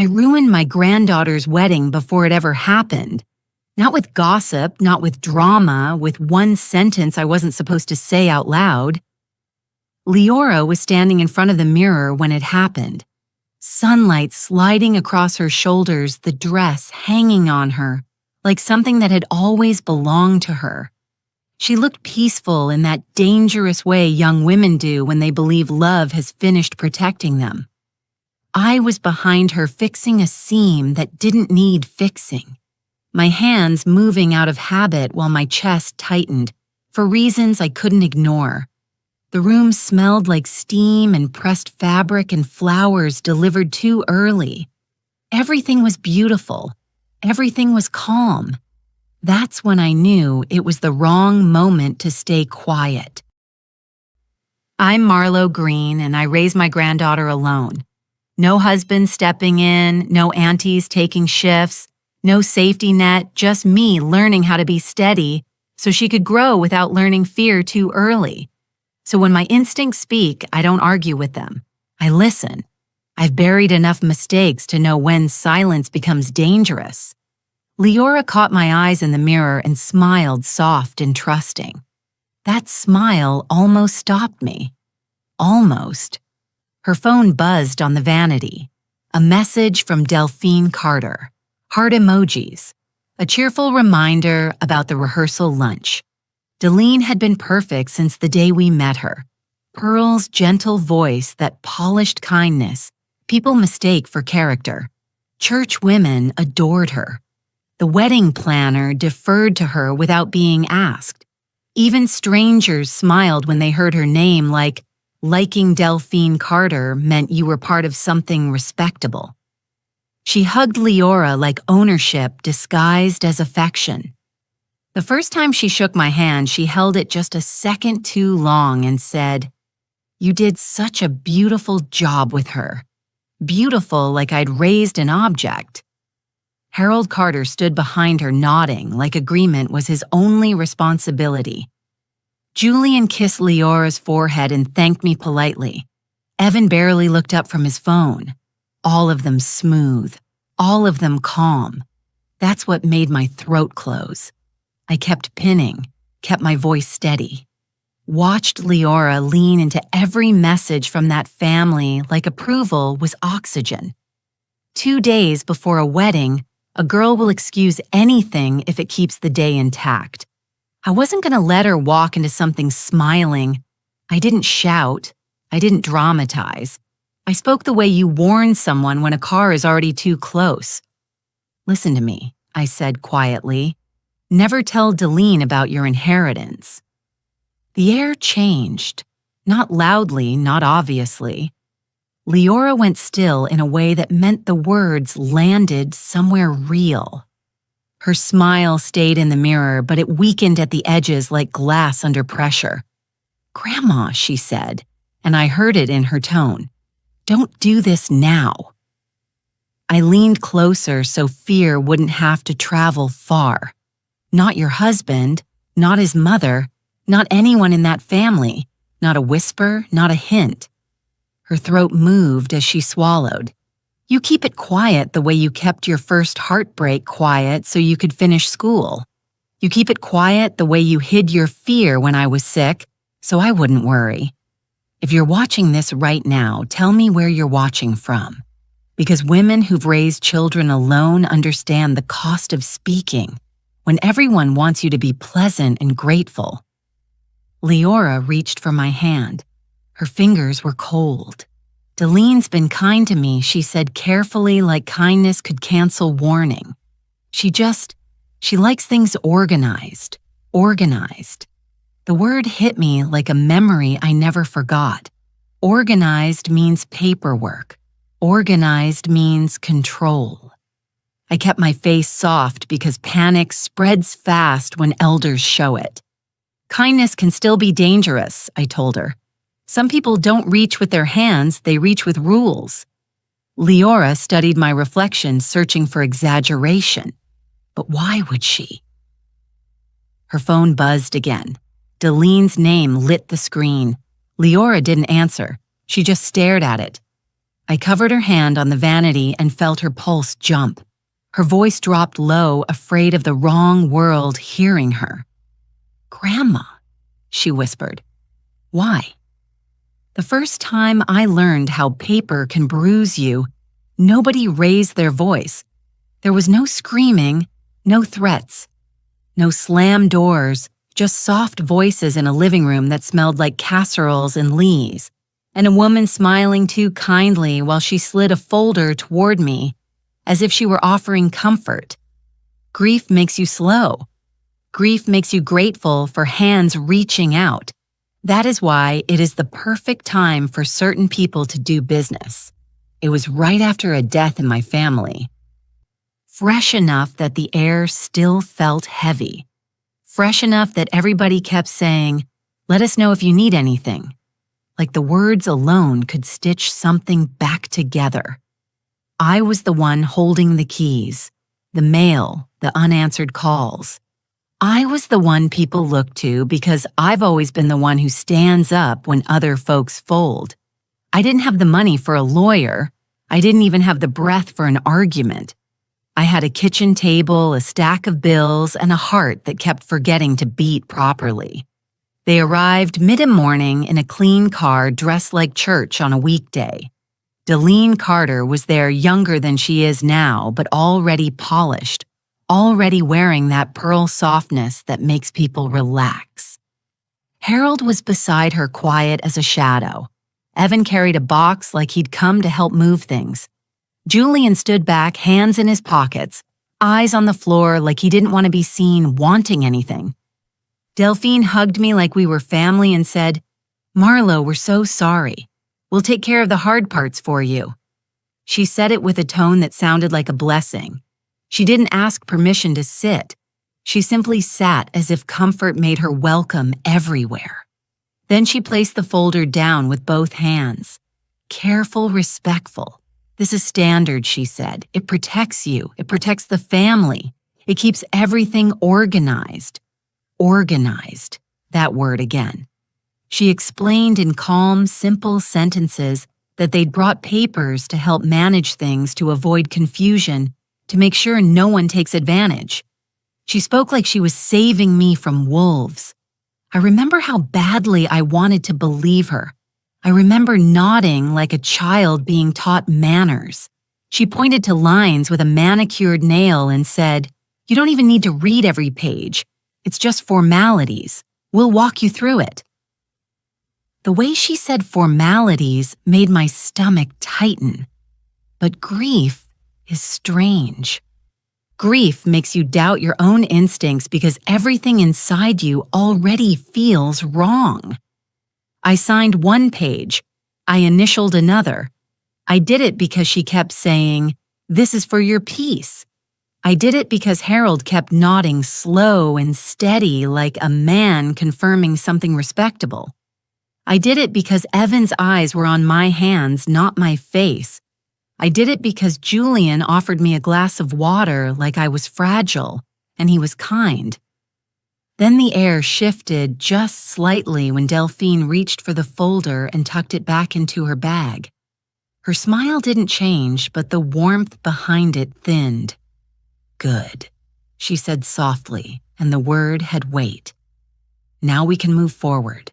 I ruined my granddaughter's wedding before it ever happened. Not with gossip, not with drama, with one sentence I wasn't supposed to say out loud. Leora was standing in front of the mirror when it happened. Sunlight sliding across her shoulders, the dress hanging on her, like something that had always belonged to her. She looked peaceful in that dangerous way young women do when they believe love has finished protecting them. I was behind her fixing a seam that didn't need fixing, my hands moving out of habit while my chest tightened, for reasons I couldn't ignore. The room smelled like steam and pressed fabric and flowers delivered too early. Everything was beautiful. Everything was calm. That's when I knew it was the wrong moment to stay quiet. I'm Marlo Green, and I raise my granddaughter alone. No husband stepping in, no aunties taking shifts, no safety net, just me learning how to be steady so she could grow without learning fear too early. So when my instincts speak, I don't argue with them. I listen. I've buried enough mistakes to know when silence becomes dangerous. Leora caught my eyes in the mirror and smiled soft and trusting. That smile almost stopped me. Almost. Her phone buzzed on the vanity. A message from Delphine Carter. Heart emojis. A cheerful reminder about the rehearsal lunch. Delene had been perfect since the day we met her. Pearl's gentle voice, that polished kindness, people mistake for character. Church women adored her. The wedding planner deferred to her without being asked. Even strangers smiled when they heard her name, like liking Delphine Carter meant you were part of something respectable. She hugged Leora like ownership disguised as affection. The first time she shook my hand, she held it just a second too long and said, "You did such a beautiful job with her. Beautiful like I'd raised an object." Harold Carter stood behind her nodding like agreement was his only responsibility. Julian kissed Leora's forehead and thanked me politely. Evan barely looked up from his phone. All of them smooth, all of them calm. That's what made my throat close. I kept pinning, kept my voice steady. Watched Leora lean into every message from that family like approval was oxygen. 2 days before a wedding, a girl will excuse anything if it keeps the day intact. I wasn't going to let her walk into something smiling. I didn't shout. I didn't dramatize. I spoke the way you warn someone when a car is already too close. "Listen to me," I said quietly. "Never tell Delene about your inheritance." The air changed. Not loudly, not obviously. Leora went still in a way that meant the words landed somewhere real. Her smile stayed in the mirror, but it weakened at the edges like glass under pressure. "Grandma," she said, and I heard it in her tone. "Don't do this now." I leaned closer so fear wouldn't have to travel far. Not your husband, not his mother, not anyone in that family, not a whisper, not a hint. Her throat moved as she swallowed. "You keep it quiet the way you kept your first heartbreak quiet so you could finish school. You keep it quiet the way you hid your fear when I was sick, so I wouldn't worry. If you're watching this right now, tell me where you're watching from. Because women who've raised children alone understand the cost of speaking when everyone wants you to be pleasant and grateful." Leora reached for my hand. Her fingers were cold. "Delene's been kind to me," she said carefully, like kindness could cancel warning. She likes things organized. Organized. The word hit me like a memory I never forgot. Organized means paperwork. Organized means control. I kept my face soft because panic spreads fast when elders show it. "Kindness can still be dangerous," I told her. "Some people don't reach with their hands, they reach with rules." Leora studied my reflection, searching for exaggeration. But why would she? Her phone buzzed again. Delene's name lit the screen. Leora didn't answer. She just stared at it. I covered her hand on the vanity and felt her pulse jump. Her voice dropped low, afraid of the wrong world hearing her. "Grandma," she whispered. "Why?" The first time I learned how paper can bruise you, nobody raised their voice. There was no screaming, no threats, no slammed doors, just soft voices in a living room that smelled like casseroles and lees, and a woman smiling too kindly while she slid a folder toward me, as if she were offering comfort. Grief makes you slow. Grief makes you grateful for hands reaching out. That is why it is the perfect time for certain people to do business. It was right after a death in my family. Fresh enough that the air still felt heavy. Fresh enough that everybody kept saying, "Let us know if you need anything." Like the words alone could stitch something back together. I was the one holding the keys, the mail, the unanswered calls. I was the one people look to because I've always been the one who stands up when other folks fold. I didn't have the money for a lawyer. I didn't even have the breath for an argument. I had a kitchen table, a stack of bills, and a heart that kept forgetting to beat properly. They arrived mid-morning in a clean car dressed like church on a weekday. Delene Carter was there, younger than she is now, but already polished, already wearing that pearl softness that makes people relax. Harold was beside her, quiet as a shadow. Evan carried a box like he'd come to help move things. Julian stood back, hands in his pockets, eyes on the floor like he didn't want to be seen wanting anything. Delphine hugged me like we were family and said, "Marlo, we're so sorry. We'll take care of the hard parts for you." She said it with a tone that sounded like a blessing. She didn't ask permission to sit. She simply sat as if comfort made her welcome everywhere. Then she placed the folder down with both hands. Careful, respectful. "This is standard," she said. "It protects you. It protects the family. It keeps everything organized." Organized. That word again. She explained in calm, simple sentences that they'd brought papers to help manage things, to avoid confusion, to make sure no one takes advantage. She spoke like she was saving me from wolves. I remember how badly I wanted to believe her. I remember nodding like a child being taught manners. She pointed to lines with a manicured nail and said, "You don't even need to read every page. It's just formalities. We'll walk you through it." The way she said formalities made my stomach tighten. But grief is strange. Grief makes you doubt your own instincts because everything inside you already feels wrong. I signed one page. I initialed another. I did it because she kept saying, "This is for your peace." I did it because Harold kept nodding slow and steady like a man confirming something respectable. I did it because Evan's eyes were on my hands, not my face. I did it because Julian offered me a glass of water like I was fragile, and he was kind. Then the air shifted just slightly when Delphine reached for the folder and tucked it back into her bag. Her smile didn't change, but the warmth behind it thinned. "Good," she said softly, and the word had weight. "Now we can move forward."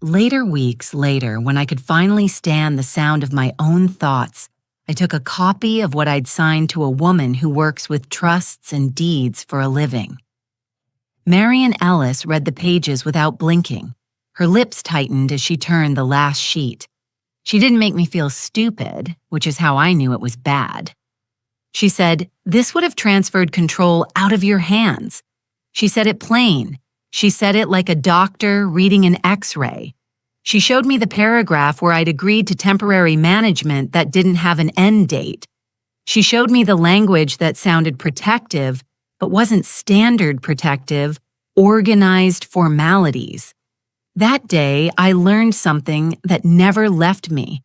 Weeks later, when I could finally stand the sound of my own thoughts, I took a copy of what I'd signed to a woman who works with trusts and deeds for a living. Marian Ellis read the pages without blinking. Her lips tightened as she turned the last sheet. She didn't make me feel stupid, which is how I knew it was bad. She said, "This would have transferred control out of your hands." She said it plain. She said it like a doctor reading an X-ray. She showed me the paragraph where I'd agreed to temporary management that didn't have an end date. She showed me the language that sounded protective, but wasn't standard protective, organized formalities. That day, I learned something that never left me.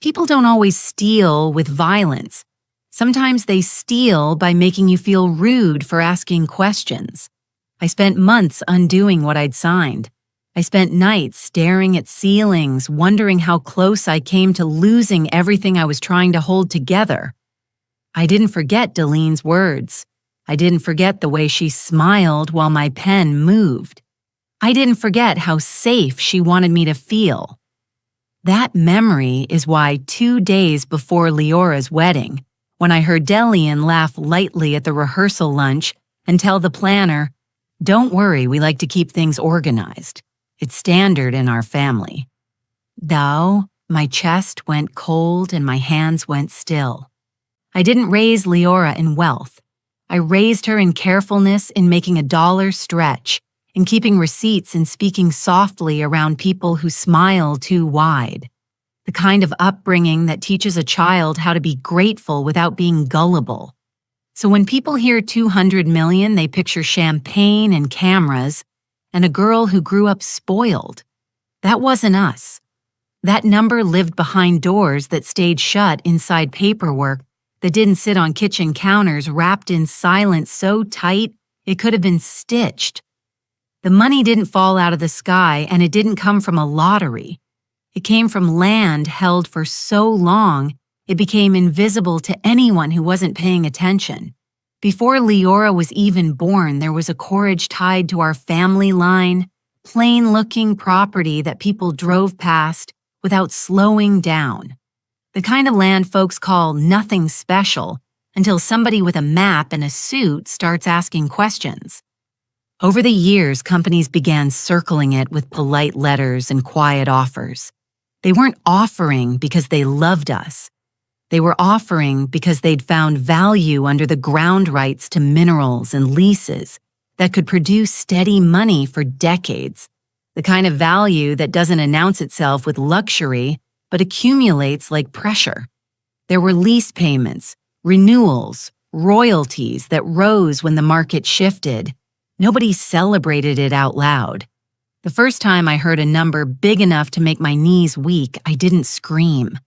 People don't always steal with violence. Sometimes they steal by making you feel rude for asking questions. I spent months undoing what I'd signed. I spent nights staring at ceilings, wondering how close I came to losing everything I was trying to hold together. I didn't forget Delene's words. I didn't forget the way she smiled while my pen moved. I didn't forget how safe she wanted me to feel. That memory is why 2 days before Leora's wedding, when I heard Delian laugh lightly at the rehearsal lunch and tell the planner, "Don't worry, we like to keep things organized. It's standard in our family." Thou, my chest went cold and my hands went still. I didn't raise Leora in wealth. I raised her in carefulness, in making a dollar stretch, in keeping receipts and speaking softly around people who smile too wide. The kind of upbringing that teaches a child how to be grateful without being gullible. So when people hear 200 million, they picture champagne and cameras and a girl who grew up spoiled. That wasn't us. That number lived behind doors that stayed shut inside paperwork that didn't sit on kitchen counters wrapped in silence so tight it could have been stitched. The money didn't fall out of the sky, and it didn't come from a lottery. It came from land held for so long it became invisible to anyone who wasn't paying attention. Before Leora was even born, there was a courage tied to our family line, plain-looking property that people drove past without slowing down. The kind of land folks call nothing special until somebody with a map and a suit starts asking questions. Over the years, companies began circling it with polite letters and quiet offers. They weren't offering because they loved us. They were offering because they'd found value under the ground rights to minerals and leases that could produce steady money for decades, the kind of value that doesn't announce itself with luxury but accumulates like pressure. There were lease payments, renewals, royalties that rose when the market shifted. Nobody celebrated it out loud. The first time I heard a number big enough to make my knees weak, I didn't scream.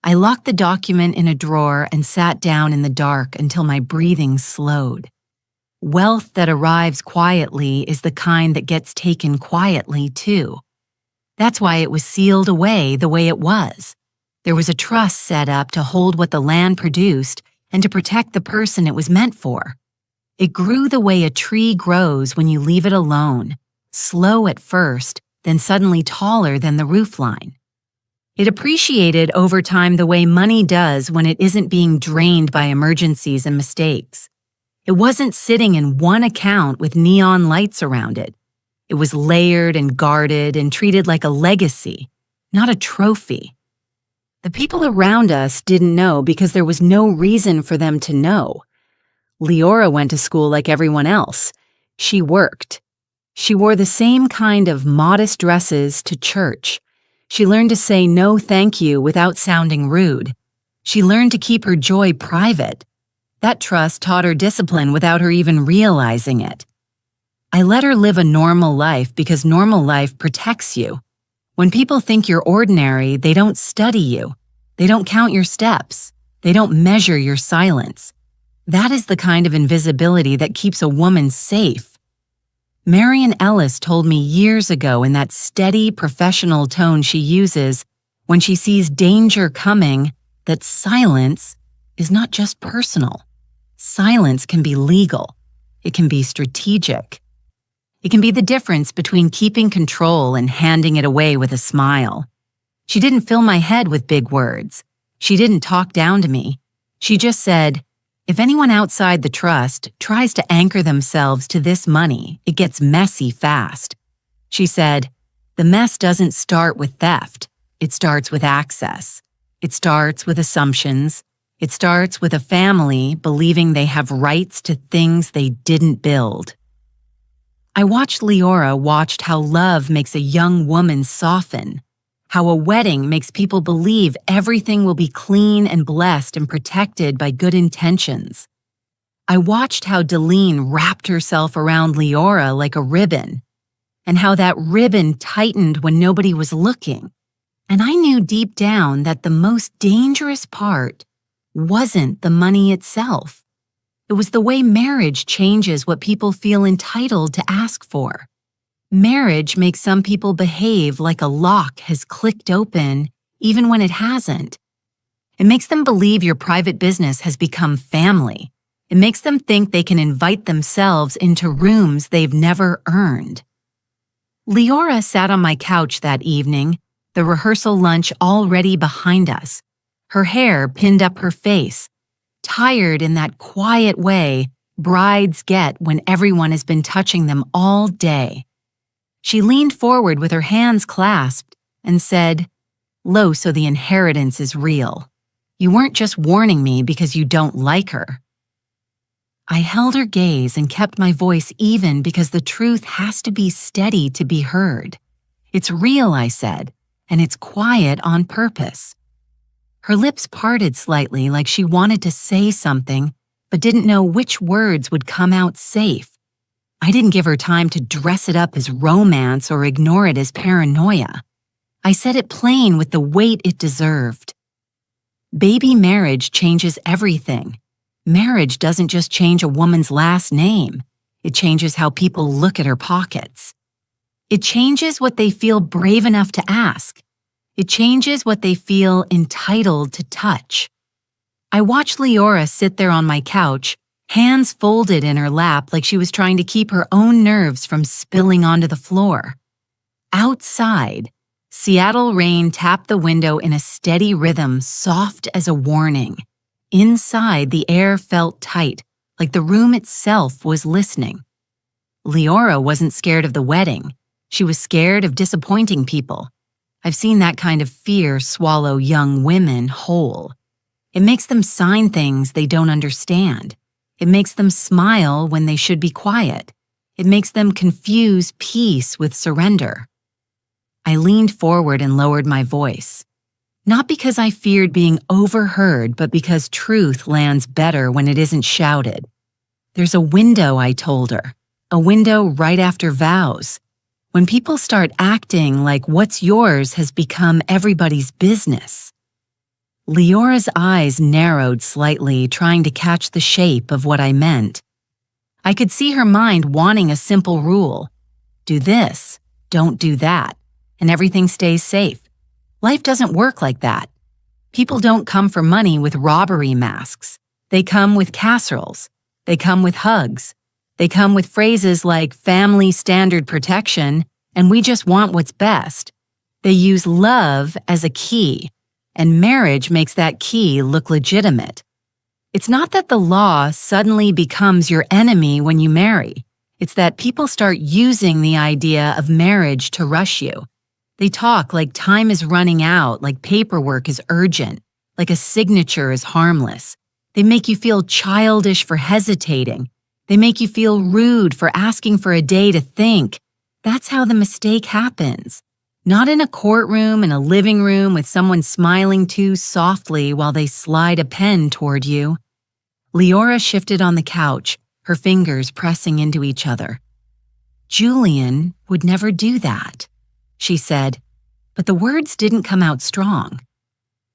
I locked the document in a drawer and sat down in the dark until my breathing slowed. Wealth that arrives quietly is the kind that gets taken quietly, too. That's why it was sealed away the way it was. There was a trust set up to hold what the land produced and to protect the person it was meant for. It grew the way a tree grows when you leave it alone, slow at first, then suddenly taller than the roofline. It appreciated over time the way money does when it isn't being drained by emergencies and mistakes. It wasn't sitting in one account with neon lights around it. It was layered and guarded and treated like a legacy, not a trophy. The people around us didn't know because there was no reason for them to know. Leora went to school like everyone else. She worked. She wore the same kind of modest dresses to church. She learned to say no thank you without sounding rude. She learned to keep her joy private. That trust taught her discipline without her even realizing it. I let her live a normal life because normal life protects you. When people think you're ordinary, they don't study you. They don't count your steps. They don't measure your silence. That is the kind of invisibility that keeps a woman safe. Marian Ellis told me years ago in that steady professional tone she uses when she sees danger coming that silence is not just personal. Silence can be legal. It can be strategic. It can be the difference between keeping control and handing it away with a smile. She didn't fill my head with big words. She didn't talk down to me. She just said, if anyone outside the trust tries to anchor themselves to this money, it gets messy fast. She said, the mess doesn't start with theft. It starts with access. It starts with assumptions. It starts with a family believing they have rights to things they didn't build. I watched Leora watched how love makes a young woman soften, how a wedding makes people believe everything will be clean and blessed and protected by good intentions. I watched how Delene wrapped herself around Leora like a ribbon, and how that ribbon tightened when nobody was looking. And I knew deep down that the most dangerous part wasn't the money itself. It was the way marriage changes what people feel entitled to ask for. Marriage makes some people behave like a lock has clicked open, even when it hasn't. It makes them believe your private business has become family. It makes them think they can invite themselves into rooms they've never earned. Leora sat on my couch that evening, the rehearsal lunch already behind us, her hair pinned up her face, tired in that quiet way brides get when everyone has been touching them all day. She leaned forward with her hands clasped and said, "Lo, so the inheritance is real. You weren't just warning me because you don't like her." I held her gaze and kept my voice even because the truth has to be steady to be heard. "It's real," I said, "and it's quiet on purpose." Her lips parted slightly like she wanted to say something, but didn't know which words would come out safe. I didn't give her time to dress it up as romance or ignore it as paranoia. I said it plain with the weight it deserved. Baby marriage changes everything. Marriage doesn't just change a woman's last name. It changes how people look at her pockets. It changes what they feel brave enough to ask. It changes what they feel entitled to touch. I watched Leora sit there on my couch, hands folded in her lap like she was trying to keep her own nerves from spilling onto the floor. Outside, Seattle rain tapped the window in a steady rhythm, soft as a warning. Inside, the air felt tight, like the room itself was listening. Leora wasn't scared of the wedding. She was scared of disappointing people. I've seen that kind of fear swallow young women whole. It makes them sign things they don't understand. It makes them smile when they should be quiet. It makes them confuse peace with surrender. I leaned forward and lowered my voice. Not because I feared being overheard, but because truth lands better when it isn't shouted. "There's a window," I told her. A window right after vows. When people start acting like what's yours has become everybody's business. Leora's eyes narrowed slightly, trying to catch the shape of what I meant. I could see her mind wanting a simple rule. Do this, don't do that, and everything stays safe. Life doesn't work like that. People don't come for money with robbery masks. They come with casseroles. They come with hugs. They come with phrases like family standard protection, and we just want what's best. They use love as a key, and marriage makes that key look legitimate. It's not that the law suddenly becomes your enemy when you marry. It's that people start using the idea of marriage to rush you. They talk like time is running out, like paperwork is urgent, like a signature is harmless. They make you feel childish for hesitating. They make you feel rude for asking for a day to think. That's how the mistake happens. Not in a courtroom, in a living room with someone smiling too softly while they slide a pen toward you. Leora shifted on the couch, her fingers pressing into each other. "Julian would never do that," she said, but the words didn't come out strong.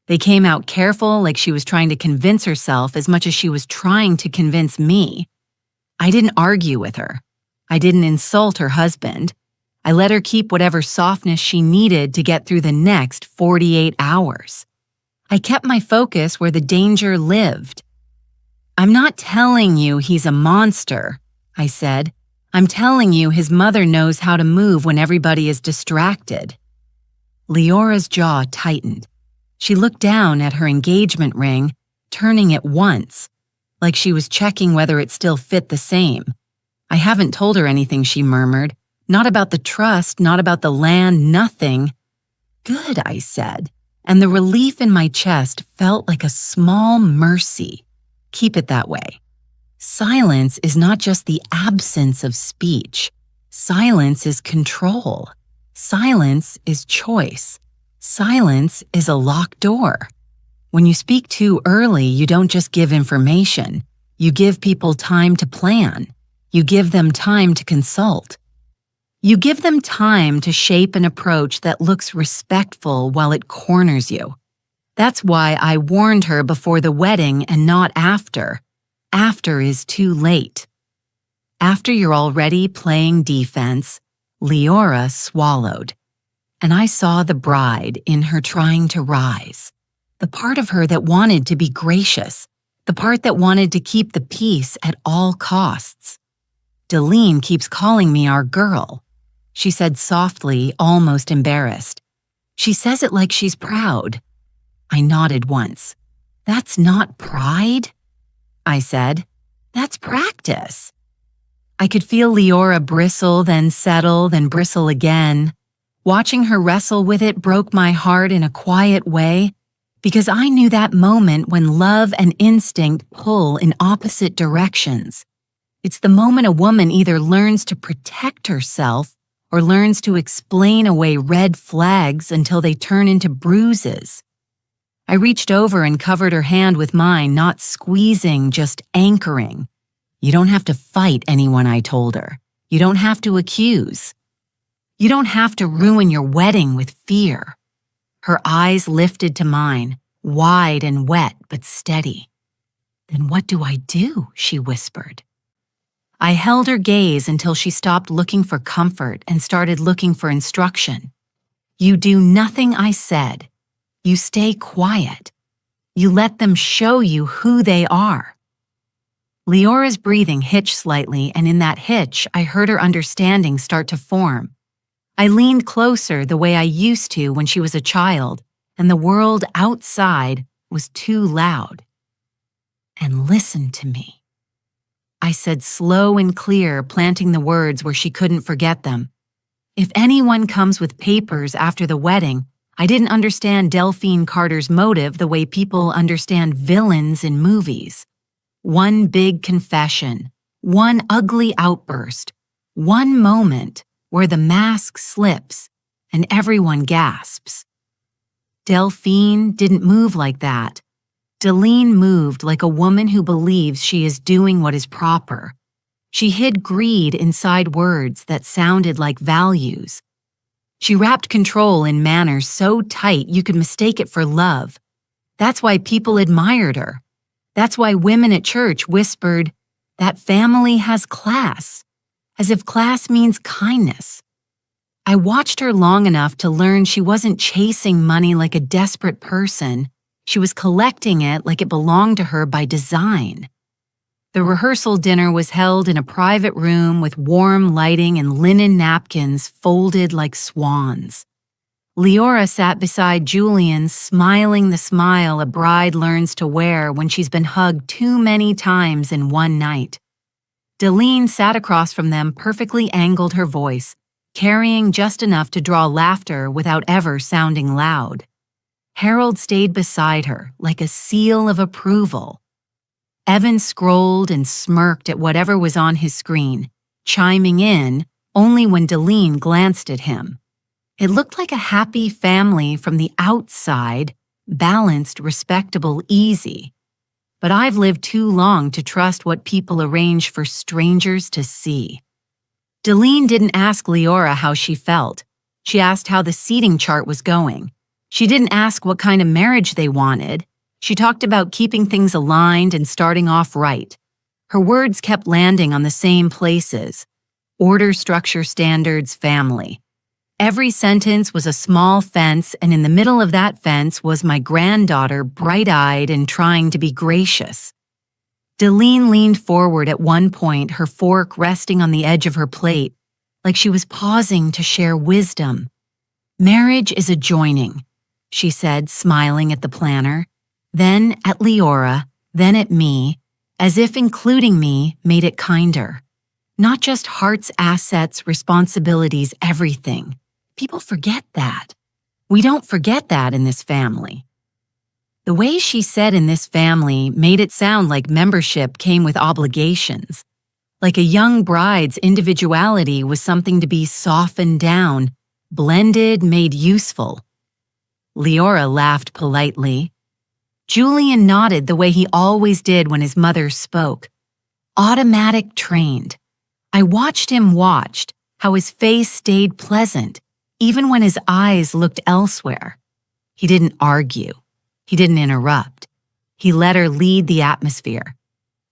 They came out careful, like she was trying to convince herself as much as she was trying to convince me. I didn't argue with her. I didn't insult her husband. I let her keep whatever softness she needed to get through the next 48 hours. I kept my focus where the danger lived. "I'm not telling you he's a monster," I said. "I'm telling you his mother knows how to move when everybody is distracted." Leora's jaw tightened. She looked down at her engagement ring, turning it once, like she was checking whether it still fit the same. "I haven't told her anything," she murmured. "Not about the trust, not about the land, nothing." "Good," I said, and the relief in my chest felt like a small mercy. "Keep it that way." Silence is not just the absence of speech. Silence is control. Silence is choice. Silence is a locked door. When you speak too early, you don't just give information. You give people time to plan. You give them time to consult. You give them time to shape an approach that looks respectful while it corners you. That's why I warned her before the wedding and not after. After is too late. After you're already playing defense, Leora swallowed, and I saw the bride in her trying to rise, the part of her that wanted to be gracious, the part that wanted to keep the peace at all costs. Deline keeps calling me our girl, she said softly, almost embarrassed. She says it like she's proud. I nodded once. That's not pride, I said. That's practice. I could feel Leora bristle, then settle, then bristle again. Watching her wrestle with it broke my heart in a quiet way, because I knew that moment when love and instinct pull in opposite directions. It's the moment a woman either learns to protect herself or learns to explain away red flags until they turn into bruises. I reached over and covered her hand with mine, not squeezing, just anchoring. You don't have to fight anyone, I told her. You don't have to accuse. You don't have to ruin your wedding with fear. Her eyes lifted to mine, wide and wet but steady. Then what do I do? She whispered. I held her gaze until she stopped looking for comfort and started looking for instruction. You do nothing I said. You stay quiet. You let them show you who they are. Leora's breathing hitched slightly, and in that hitch, I heard her understanding start to form. I leaned closer the way I used to when she was a child, and the world outside was too loud. And listen to me, I said slow and clear, planting the words where she couldn't forget them. If anyone comes with papers after the wedding, I didn't understand Delphine Carter's motive the way people understand villains in movies. One big confession, one ugly outburst, one moment where the mask slips and everyone gasps. Delphine didn't move like that. Deline moved like a woman who believes she is doing what is proper. She hid greed inside words that sounded like values. She wrapped control in manners so tight you could mistake it for love. That's why people admired her. That's why women at church whispered, "That family has class," as if class means kindness. I watched her long enough to learn she wasn't chasing money like a desperate person. She was collecting it like it belonged to her by design. The rehearsal dinner was held in a private room with warm lighting and linen napkins folded like swans. Leora sat beside Julian, smiling the smile a bride learns to wear when she's been hugged too many times in one night. Deline sat across from them, perfectly angled her voice, carrying just enough to draw laughter without ever sounding loud. Harold stayed beside her, like a seal of approval. Evan scrolled and smirked at whatever was on his screen, chiming in only when Deline glanced at him. It looked like a happy family from the outside, balanced, respectable, easy. But I've lived too long to trust what people arrange for strangers to see. Deline didn't ask Leora how she felt. She asked how the seating chart was going. She didn't ask what kind of marriage they wanted. She talked about keeping things aligned and starting off right. Her words kept landing on the same places: order, structure, standards, family. Every sentence was a small fence, and in the middle of that fence was my granddaughter, bright-eyed and trying to be gracious. Deline leaned forward at one point, her fork resting on the edge of her plate, like she was pausing to share wisdom. "Marriage is a joining," she said, smiling at the planner, then at Leora, then at me, as if including me made it kinder. Not just hearts, assets, responsibilities, everything. People forget that. We don't forget that in this family. The way she said "in this family" made it sound like membership came with obligations, like a young bride's individuality was something to be softened down, blended, made useful. Leora laughed politely. Julian nodded the way he always did when his mother spoke. Automatic trained. I watched him watched, how his face stayed pleasant, even when his eyes looked elsewhere. He didn't argue. He didn't interrupt. He let her lead the atmosphere.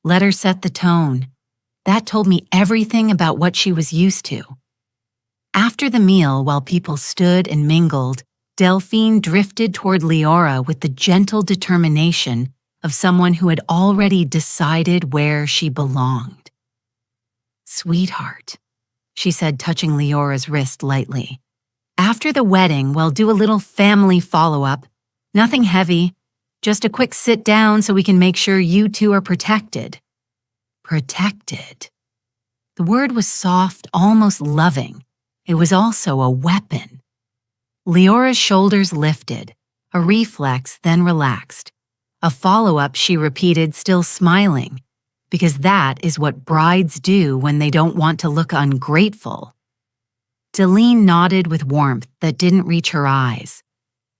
Let her set the tone. That told me everything about what she was used to. After the meal, while people stood and mingled, Delphine drifted toward Leora with the gentle determination of someone who had already decided where she belonged. "Sweetheart," she said, touching Leora's wrist lightly. "After the wedding, we'll do a little family follow-up. Nothing heavy, just a quick sit down so we can make sure you two are protected." Protected. The word was soft, almost loving. It was also a weapon. Leora's shoulders lifted, a reflex, then relaxed. A follow-up she repeated, still smiling, because that is what brides do when they don't want to look ungrateful. Delene nodded with warmth that didn't reach her eyes.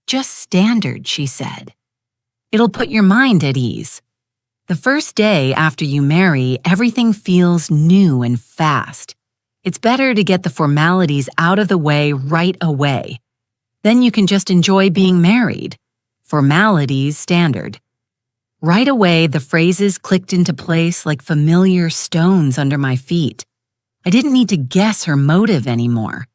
"Just standard," she said. "It'll put your mind at ease. The first day after you marry, everything feels new and fast. It's better to get the formalities out of the way right away. Then you can just enjoy being married. Formalities standard." Right away, the phrases clicked into place like familiar stones under my feet. I didn't need to guess her motive anymore.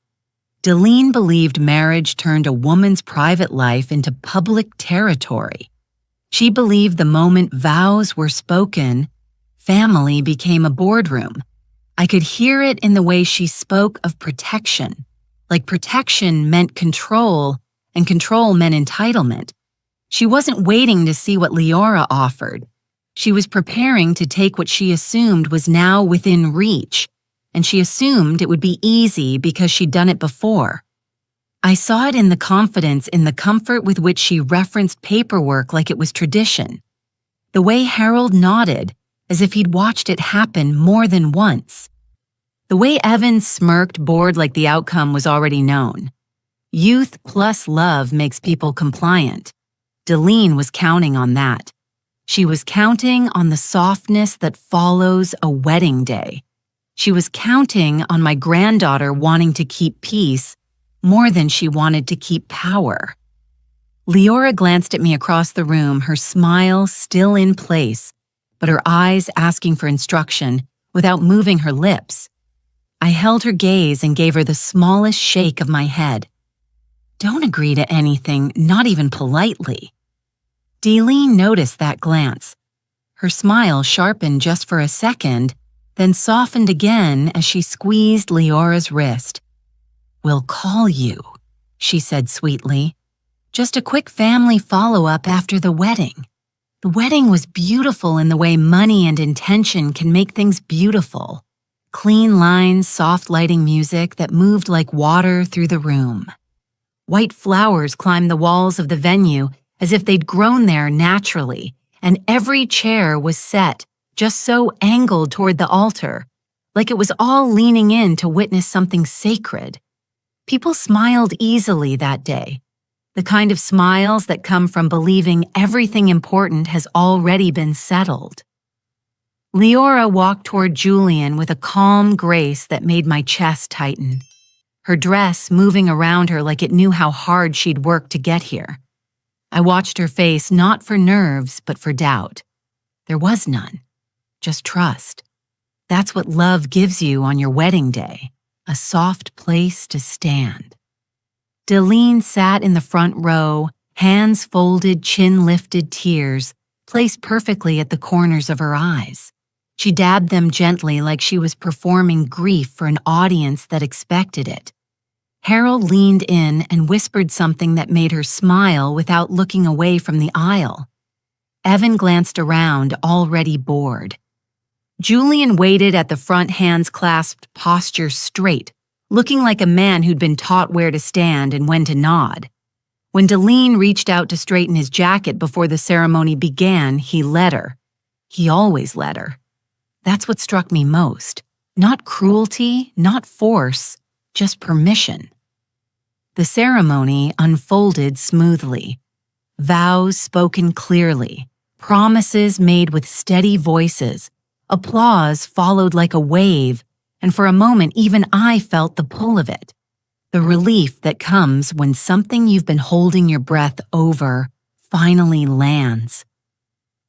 Delene believed marriage turned a woman's private life into public territory. She believed the moment vows were spoken, family became a boardroom. I could hear it in the way she spoke of protection, like protection meant control, and control meant entitlement. She wasn't waiting to see what Leora offered. She was preparing to take what she assumed was now within reach, and she assumed it would be easy because she'd done it before. I saw it in the confidence, in the comfort with which she referenced paperwork like it was tradition. The way Harold nodded, as if he'd watched it happen more than once. The way Evan smirked, bored like the outcome was already known. Youth plus love makes people compliant. Delene was counting on that. She was counting on the softness that follows a wedding day. She was counting on my granddaughter wanting to keep peace more than she wanted to keep power. Leora glanced at me across the room, her smile still in place, but her eyes asking for instruction without moving her lips. I held her gaze and gave her the smallest shake of my head. "Don't agree to anything, not even politely." Delene noticed that glance. Her smile sharpened just for a second, then softened again as she squeezed Leora's wrist. "We'll call you," she said sweetly. "Just a quick family follow-up after the wedding." The wedding was beautiful in the way money and intention can make things beautiful. Clean lines, soft lighting music that moved like water through the room. White flowers climbed the walls of the venue as if they'd grown there naturally, and every chair was set, just so angled toward the altar, like it was all leaning in to witness something sacred. People smiled easily that day, the kind of smiles that come from believing everything important has already been settled. Leora walked toward Julian with a calm grace that made my chest tighten, her dress moving around her like it knew how hard she'd worked to get here. I watched her face not for nerves, but for doubt. There was none, just trust. That's what love gives you on your wedding day, a soft place to stand. Delene sat in the front row, hands folded, chin lifted, tears placed perfectly at the corners of her eyes. She dabbed them gently like she was performing grief for an audience that expected it. Harold leaned in and whispered something that made her smile without looking away from the aisle. Evan glanced around, already bored. Julian waited at the front, hands clasped, posture straight, looking like a man who'd been taught where to stand and when to nod. When Delene reached out to straighten his jacket before the ceremony began, he let her. He always let her. That's what struck me most. Not cruelty, not force, just permission. The ceremony unfolded smoothly. Vows spoken clearly, promises made with steady voices, applause followed like a wave, and for a moment even I felt the pull of it. The relief that comes when something you've been holding your breath over finally lands.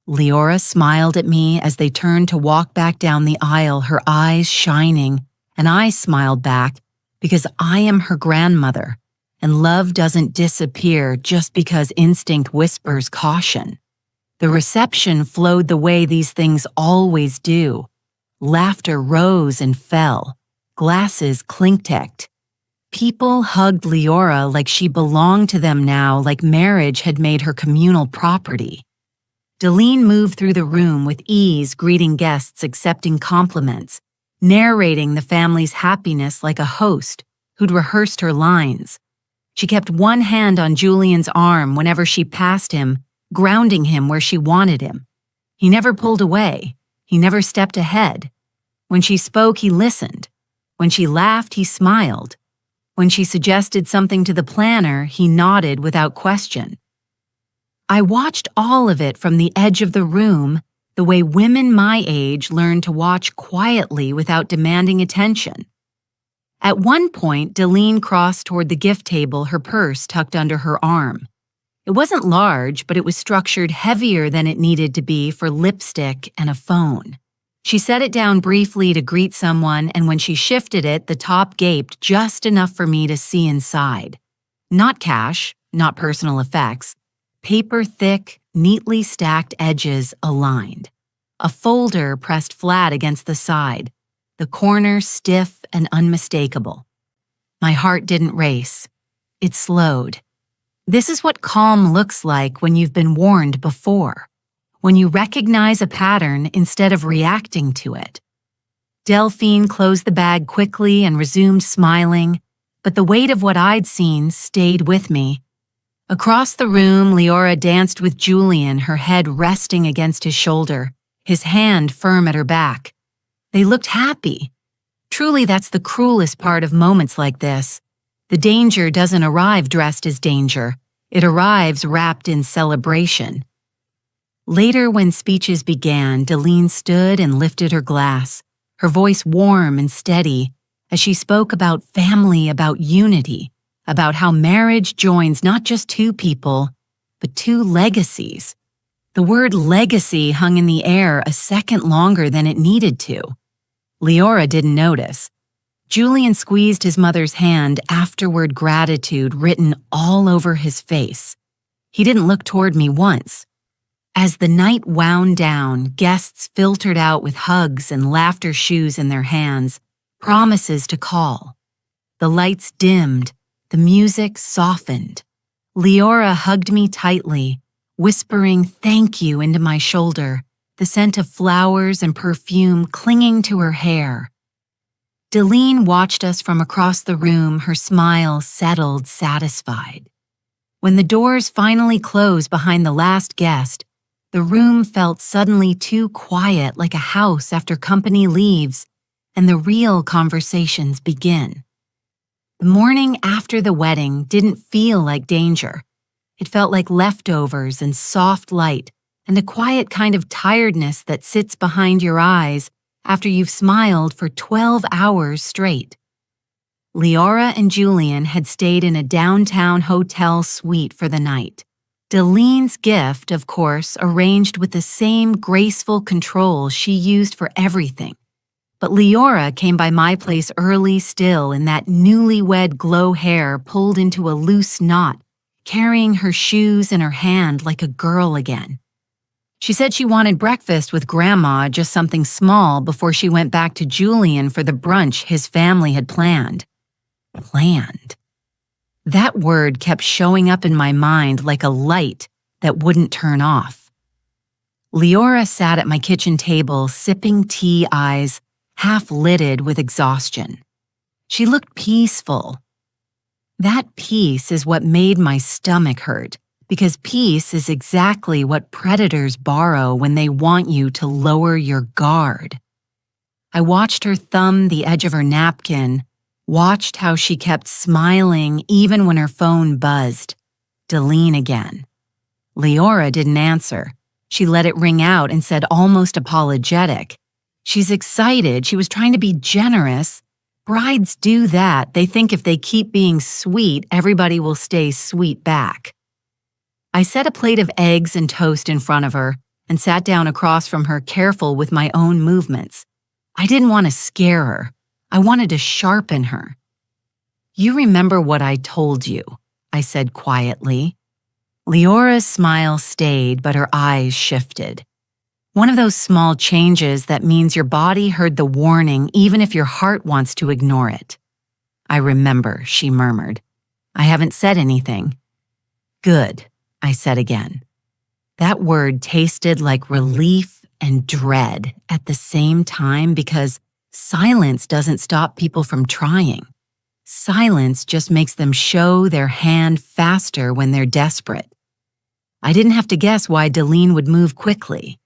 Leora smiled at me as they turned to walk back down the aisle, her eyes shining, and I smiled back because I am her grandmother, and love doesn't disappear just because instinct whispers caution. The reception flowed the way these things always do. Laughter rose and fell. Glasses clinked. People hugged Leora like she belonged to them now, like marriage had made her communal property. Deline moved through the room with ease, greeting guests, accepting compliments, narrating the family's happiness like a host who'd rehearsed her lines. She kept one hand on Julian's arm whenever she passed him, grounding him where she wanted him. He never pulled away. He never stepped ahead. When she spoke, he listened. When she laughed, he smiled. When she suggested something to the planner, he nodded without question. I watched all of it from the edge of the room, the way women my age learn to watch quietly without demanding attention. At one point, Deline crossed toward the gift table, her purse tucked under her arm. It wasn't large, but it was structured heavier than it needed to be for lipstick and a phone. She set it down briefly to greet someone, and when she shifted it, the top gaped just enough for me to see inside. Not cash, not personal effects. Paper thick, neatly stacked edges aligned. A folder pressed flat against the side, the corner stiff and unmistakable. My heart didn't race. It slowed. This is what calm looks like when you've been warned before, when you recognize a pattern instead of reacting to it. Delphine closed the bag quickly and resumed smiling, but the weight of what I'd seen stayed with me. Across the room, Leora danced with Julian, her head resting against his shoulder, his hand firm at her back. They looked happy. Truly, that's the cruelest part of moments like this. The danger doesn't arrive dressed as danger. It arrives wrapped in celebration. Later, when speeches began, Deline stood and lifted her glass, her voice warm and steady, as she spoke about family, about unity, about how marriage joins not just two people, but two legacies. The word legacy hung in the air a second longer than it needed to. Leora didn't notice. Julian squeezed his mother's hand, afterward gratitude written all over his face. He didn't look toward me once. As the night wound down, guests filtered out with hugs and laughter shoes in their hands, promises to call. The lights dimmed. The music softened. Leora hugged me tightly, whispering thank you into my shoulder, the scent of flowers and perfume clinging to her hair. Deline watched us from across the room, her smile settled, satisfied. When the doors finally closed behind the last guest, the room felt suddenly too quiet, like a house after company leaves, and the real conversations begin. The morning after the wedding didn't feel like danger. It felt like leftovers and soft light and a quiet kind of tiredness that sits behind your eyes after you've smiled for 12 hours straight. Leora and Julian had stayed in a downtown hotel suite for the night. Deline's gift, of course, arranged with the same graceful control she used for everything. But Leora came by my place early still in that newlywed glow hair pulled into a loose knot, carrying her shoes in her hand like a girl again. She said she wanted breakfast with Grandma, just something small, before she went back to Julian for the brunch his family had planned. Planned. That word kept showing up in my mind like a light that wouldn't turn off. Leora sat at my kitchen table, sipping tea, eyes half-lidded with exhaustion. She looked peaceful. That peace is what made my stomach hurt, because peace is exactly what predators borrow when they want you to lower your guard. I watched her thumb the edge of her napkin, watched how she kept smiling even when her phone buzzed. Deline again. Leora didn't answer. She let it ring out and said almost apologetic. She's excited. She was trying to be generous. Brides do that. They think if they keep being sweet, everybody will stay sweet back. I set a plate of eggs and toast in front of her and sat down across from her, careful with my own movements. I didn't want to scare her. I wanted to sharpen her. You remember what I told you, I said quietly. Leora's smile stayed, but her eyes shifted. One of those small changes that means your body heard the warning even if your heart wants to ignore it. I remember, she murmured. I haven't said anything. Good, I said again. That word tasted like relief and dread at the same time because silence doesn't stop people from trying. Silence just makes them show their hand faster when they're desperate. I didn't have to guess why Deline would move quickly.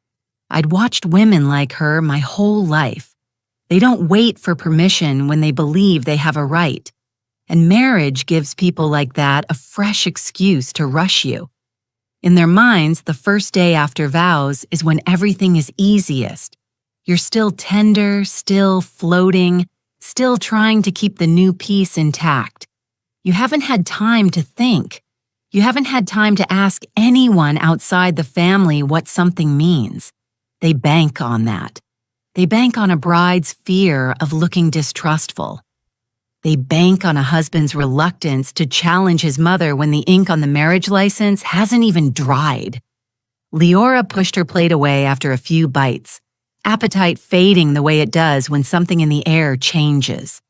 I'd watched women like her my whole life. They don't wait for permission when they believe they have a right. And marriage gives people like that a fresh excuse to rush you. In their minds, the first day after vows is when everything is easiest. You're still tender, still floating, still trying to keep the new peace intact. You haven't had time to think. You haven't had time to ask anyone outside the family what something means. They bank on that. They bank on a bride's fear of looking distrustful. They bank on a husband's reluctance to challenge his mother when the ink on the marriage license hasn't even dried. Leora pushed her plate away after a few bites, appetite fading the way it does when something in the air changes.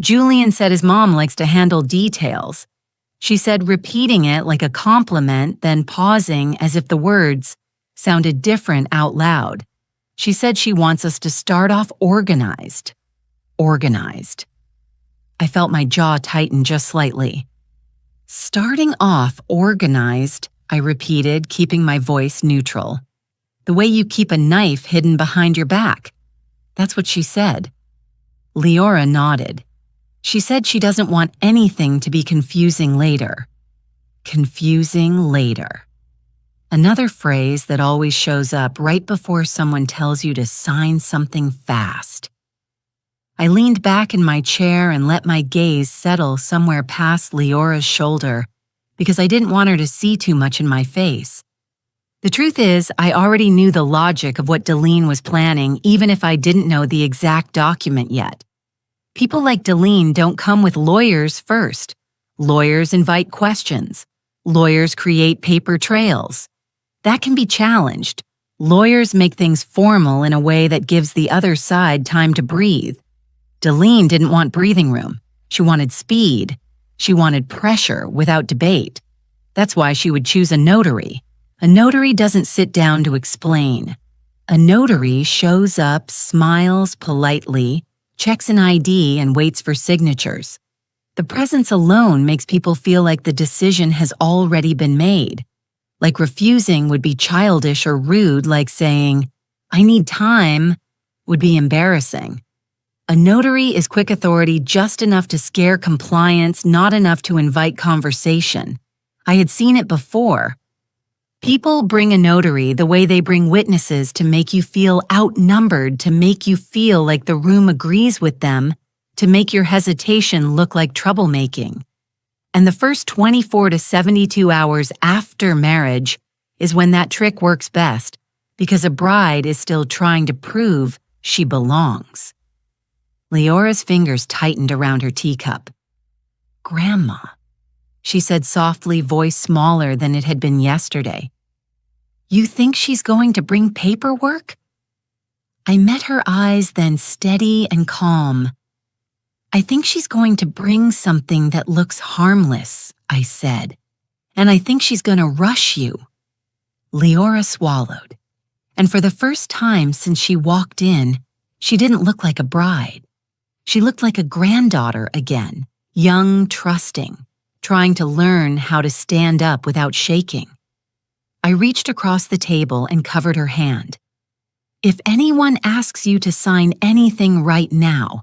Julian said his mom likes to handle details. She said repeating it like a compliment, then pausing as if the words sounded different out loud. She said she wants us to start off organized. Organized. I felt my jaw tighten just slightly. Starting off organized, I repeated, keeping my voice neutral. The way you keep a knife hidden behind your back. That's what she said. Leora nodded. She said she doesn't want anything to be confusing later. Confusing later. Another phrase that always shows up right before someone tells you to sign something fast. I leaned back in my chair and let my gaze settle somewhere past Leora's shoulder because I didn't want her to see too much in my face. The truth is, I already knew the logic of what Deline was planning even if I didn't know the exact document yet. People like Deline don't come with lawyers first. Lawyers invite questions. Lawyers create paper trails. That can be challenged. Lawyers make things formal in a way that gives the other side time to breathe. Deline didn't want breathing room. She wanted speed. She wanted pressure without debate. That's why she would choose a notary. A notary doesn't sit down to explain. A notary shows up, smiles politely, checks an ID, and waits for signatures. The presence alone makes people feel like the decision has already been made. Like refusing would be childish or rude, like saying, "I need time," would be embarrassing. A notary is quick authority just enough to scare compliance, not enough to invite conversation. I had seen it before. People bring a notary the way they bring witnesses to make you feel outnumbered, to make you feel like the room agrees with them, to make your hesitation look like troublemaking. And the first 24 to 72 hours after marriage is when that trick works best, because a bride is still trying to prove she belongs. Leora's fingers tightened around her teacup. "Grandma," she said softly, voice smaller than it had been yesterday. "You think she's going to bring paperwork?" I met her eyes, then steady and calm. "I think she's going to bring something that looks harmless," I said. "And I think she's going to rush you." Leora swallowed. And for the first time since she walked in, she didn't look like a bride. She looked like a granddaughter again, young, trusting, trying to learn how to stand up without shaking. I reached across the table and covered her hand. "If anyone asks you to sign anything right now,"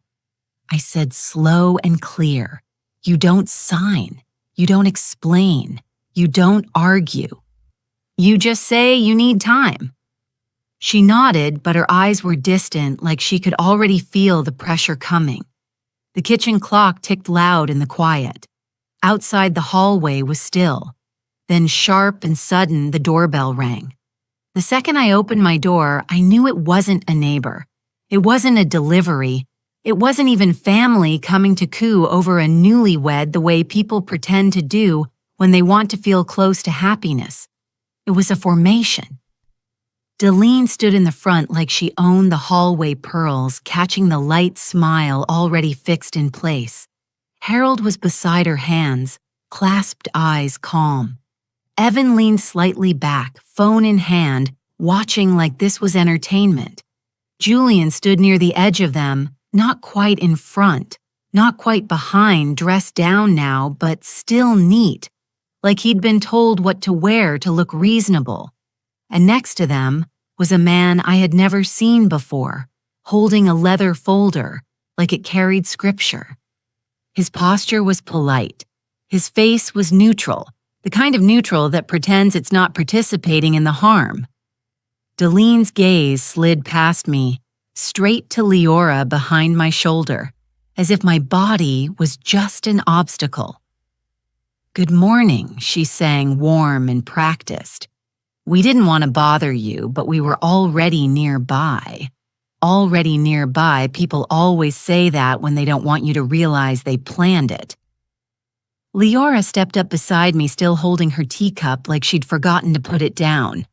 I said slow and clear, "you don't sign, you don't explain, you don't argue. You just say you need time." She nodded, but her eyes were distant, like she could already feel the pressure coming. The kitchen clock ticked loud in the quiet. Outside, the hallway was still. Then sharp and sudden, the doorbell rang. The second I opened my door, I knew it wasn't a neighbor. It wasn't a delivery. It wasn't even family coming to coo over a newlywed the way people pretend to do when they want to feel close to happiness. It was a formation. Deline stood in the front like she owned the hallway pearls, catching the light smile already fixed in place. Harold was beside her hands, clasped eyes calm. Evan leaned slightly back, phone in hand, watching like this was entertainment. Julian stood near the edge of them, not quite in front, not quite behind, dressed down now, but still neat, like he'd been told what to wear to look reasonable. And next to them was a man I had never seen before, holding a leather folder, like it carried scripture. His posture was polite. His face was neutral, the kind of neutral that pretends it's not participating in the harm. Deline's gaze slid past me, straight to Leora behind my shoulder, as if my body was just an obstacle. "Good morning," she sang, warm and practiced. "We didn't want to bother you, but we were already nearby." Already nearby, people always say that when they don't want you to realize they planned it. Leora stepped up beside me, still holding her teacup like she'd forgotten to put it down.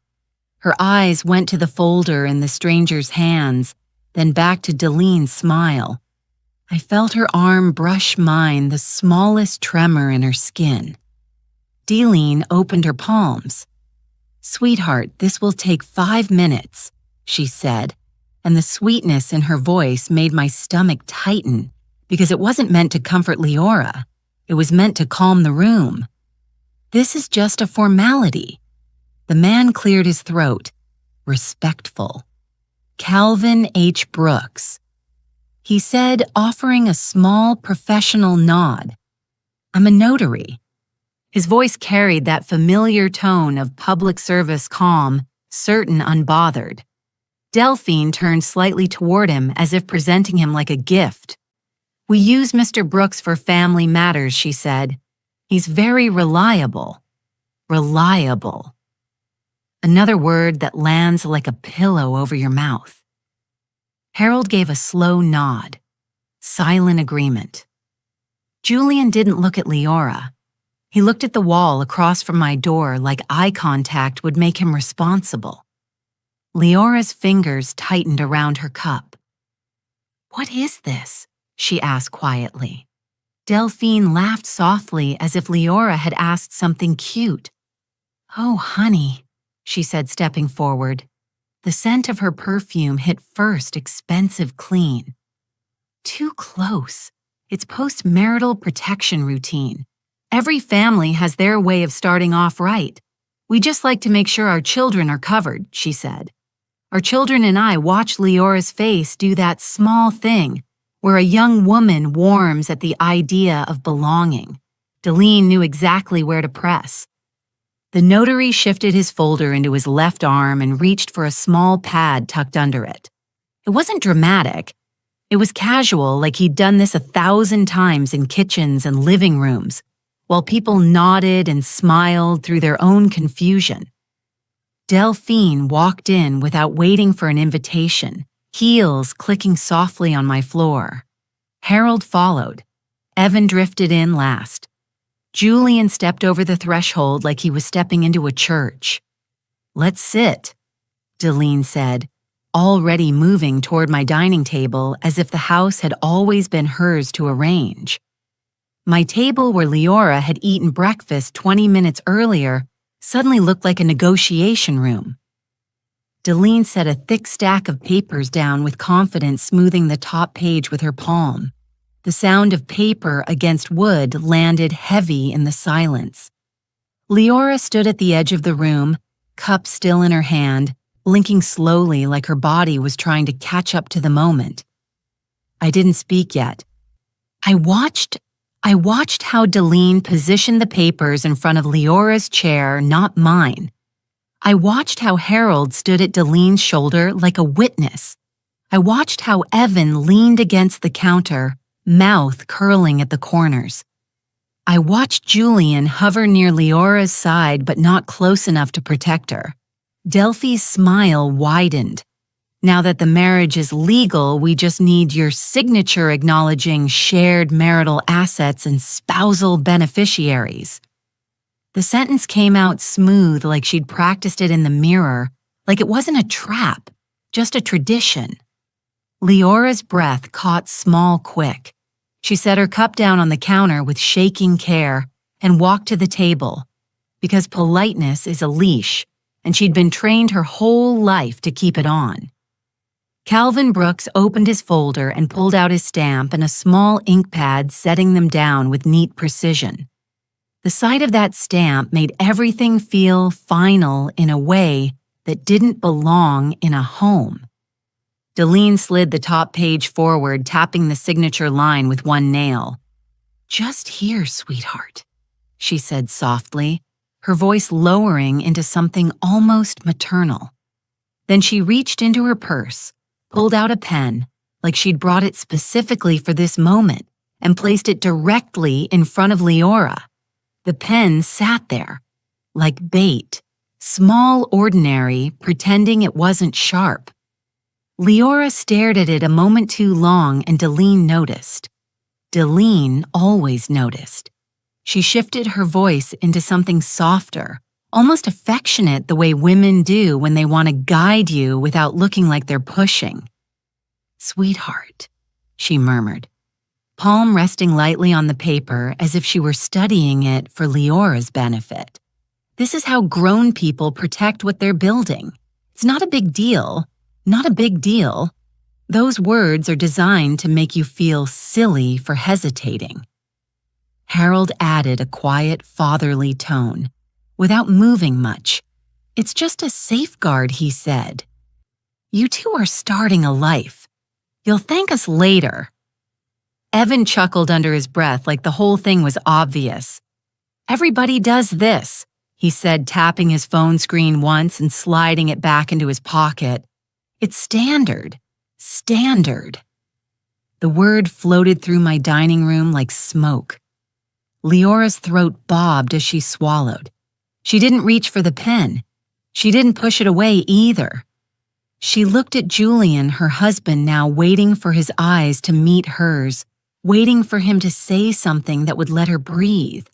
Her eyes went to the folder in the stranger's hands, then back to Deline's smile. I felt her arm brush mine, the smallest tremor in her skin. Deline opened her palms. "Sweetheart, this will take 5 minutes," she said, and the sweetness in her voice made my stomach tighten because it wasn't meant to comfort Leora. It was meant to calm the room. "This is just a formality." The man cleared his throat. Respectful. "Calvin H. Brooks," he said, offering a small professional nod. "I'm a notary." His voice carried that familiar tone of public service calm, certain unbothered. Delphine turned slightly toward him as if presenting him like a gift. "We use Mr. Brooks for family matters," she said. "He's very reliable." Reliable. Another word that lands like a pillow over your mouth. Harold gave a slow nod. Silent agreement. Julian didn't look at Leora. He looked at the wall across from my door like eye contact would make him responsible. Leora's fingers tightened around her cup. "What is this?" she asked quietly. Delphine laughed softly as if Leora had asked something cute. "Oh, honey," she said, stepping forward. The scent of her perfume hit first, expensive clean. "Too close. It's post-marital protection routine. Every family has their way of starting off right. We just like to make sure our children are covered," she said. Our children and I watch Leora's face do that small thing where a young woman warms at the idea of belonging. Deline knew exactly where to press. The notary shifted his folder into his left arm and reached for a small pad tucked under it. It wasn't dramatic. It was casual, like he'd done this 1,000 times in kitchens and living rooms, while people nodded and smiled through their own confusion. Delphine walked in without waiting for an invitation, heels clicking softly on my floor. Harold followed. Evan drifted in last. Julian stepped over the threshold like he was stepping into a church. "Let's sit," Deline said, already moving toward my dining table as if the house had always been hers to arrange. My table where Leora had eaten breakfast 20 minutes earlier suddenly looked like a negotiation room. Deline set a thick stack of papers down with confidence, smoothing the top page with her palm. The sound of paper against wood landed heavy in the silence. Leora stood at the edge of the room, cup still in her hand, blinking slowly like her body was trying to catch up to the moment. I didn't speak yet. I watched how Deline positioned the papers in front of Leora's chair, not mine. I watched how Harold stood at Deline's shoulder like a witness. I watched how Evan leaned against the counter, mouth curling at the corners. I watched Julian hover near Leora's side but not close enough to protect her. Delphi's smile widened. Now that the marriage is legal, we just need your signature acknowledging shared marital assets and spousal beneficiaries. The sentence came out smooth, like she'd practiced it in the mirror, like it wasn't a trap, just a tradition. Leora's breath caught small quick. She set her cup down on the counter with shaking care and walked to the table, because politeness is a leash, and she'd been trained her whole life to keep it on. Calvin Brooks opened his folder and pulled out his stamp and a small ink pad, setting them down with neat precision. The sight of that stamp made everything feel final in a way that didn't belong in a home. Deline slid the top page forward, tapping the signature line with one nail. "Just here, sweetheart," she said softly, her voice lowering into something almost maternal. Then she reached into her purse, pulled out a pen, like she'd brought it specifically for this moment, and placed it directly in front of Leora. The pen sat there, like bait, small, ordinary, pretending it wasn't sharp. Leora stared at it a moment too long, and Deline noticed. Deline always noticed. She shifted her voice into something softer, almost affectionate, the way women do when they want to guide you without looking like they're pushing. "Sweetheart," she murmured, palm resting lightly on the paper as if she were studying it for Leora's benefit. "This is how grown people protect what they're building. It's not a big deal. Not a big deal. Those words are designed to make you feel silly for hesitating." Harold added a quiet, fatherly tone, without moving much. "It's just a safeguard," he said. "You two are starting a life. You'll thank us later." Evan chuckled under his breath like the whole thing was obvious. "Everybody does this," he said, tapping his phone screen once and sliding it back into his pocket. "It's standard. Standard." The word floated through my dining room like smoke. Leora's throat bobbed as she swallowed. She didn't reach for the pen. She didn't push it away either. She looked at Julian, her husband, now waiting for his eyes to meet hers, waiting for him to say something that would let her breathe.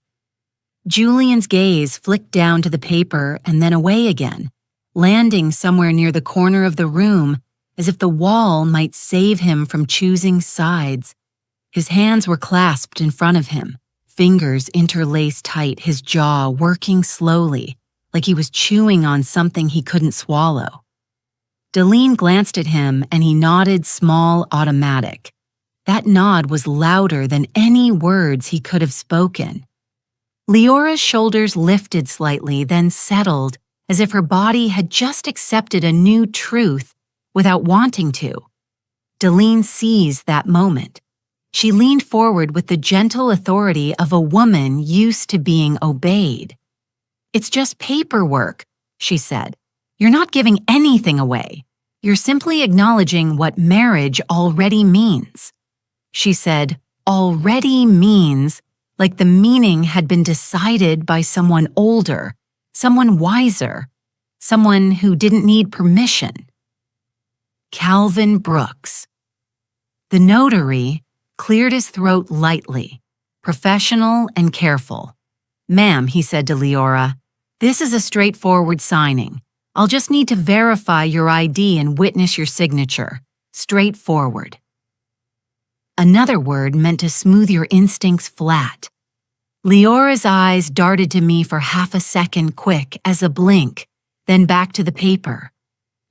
Julian's gaze flicked down to the paper and then away again, landing somewhere near the corner of the room, as if the wall might save him from choosing sides. His hands were clasped in front of him, fingers interlaced tight, his jaw working slowly, like he was chewing on something he couldn't swallow. Deline glanced at him and he nodded, small, automatic. That nod was louder than any words he could have spoken. Leora's shoulders lifted slightly, then settled, as if her body had just accepted a new truth without wanting to. Deline seized that moment. She leaned forward with the gentle authority of a woman used to being obeyed. "It's just paperwork," she said. "You're not giving anything away. You're simply acknowledging what marriage already means." She said, "already means," like the meaning had been decided by someone older, someone wiser, someone who didn't need permission. Calvin Brooks. The notary cleared his throat lightly, professional and careful. "Ma'am," he said to Leora, "this is a straightforward signing. I'll just need to verify your ID and witness your signature. Straightforward." Another word meant to smooth your instincts flat. Leora's eyes darted to me for half a second, quick as a blink, then back to the paper.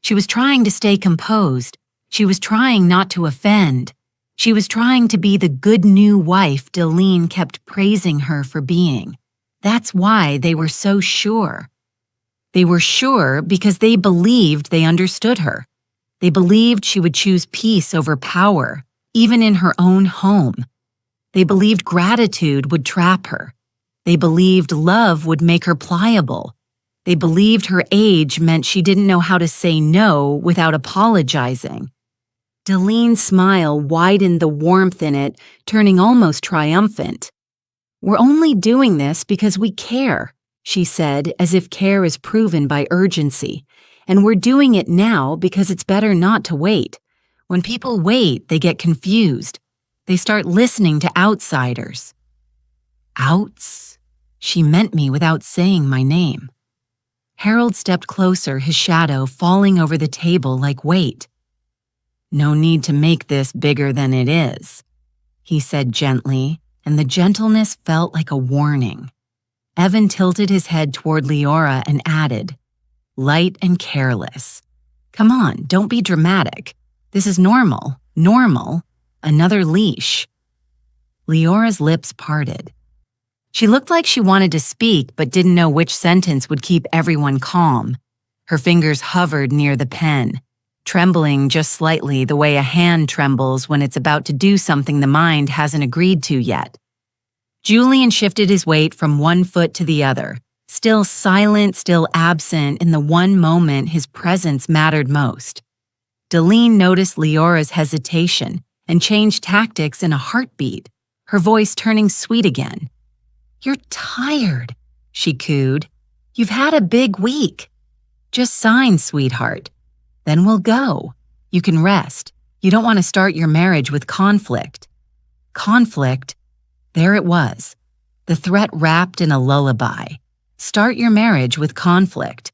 She was trying to stay composed. She was trying not to offend. She was trying to be the good new wife Deline kept praising her for being. That's why they were so sure. They were sure because they believed they understood her. They believed she would choose peace over power, even in her own home. They believed gratitude would trap her. They believed love would make her pliable. They believed her age meant she didn't know how to say no without apologizing. Deline's smile widened, the warmth in it turning almost triumphant. "We're only doing this because we care," she said, as if care is proven by urgency. And we're doing it now because it's better not to wait. When people wait, they get confused. They start listening to outsiders. Outs? She meant me without saying my name. Harold stepped closer, his shadow falling over the table like weight. "No need to make this bigger than it is," he said gently, and the gentleness felt like a warning. Evan tilted his head toward Leora and added, "Light and careless. Come on, don't be dramatic. This is normal. Normal. Another leash." Leora's lips parted. She looked like she wanted to speak but didn't know which sentence would keep everyone calm. Her fingers hovered near the pen, trembling just slightly the way a hand trembles when it's about to do something the mind hasn't agreed to yet. Julian shifted his weight from one foot to the other, still silent, still absent in the one moment his presence mattered most. Deline noticed Leora's hesitation and changed tactics in a heartbeat, her voice turning sweet again. "You're tired," she cooed. "You've had a big week. Just sign, sweetheart. Then we'll go. You can rest. You don't want to start your marriage with conflict." Conflict? There it was. The threat wrapped in a lullaby. Start your marriage with conflict.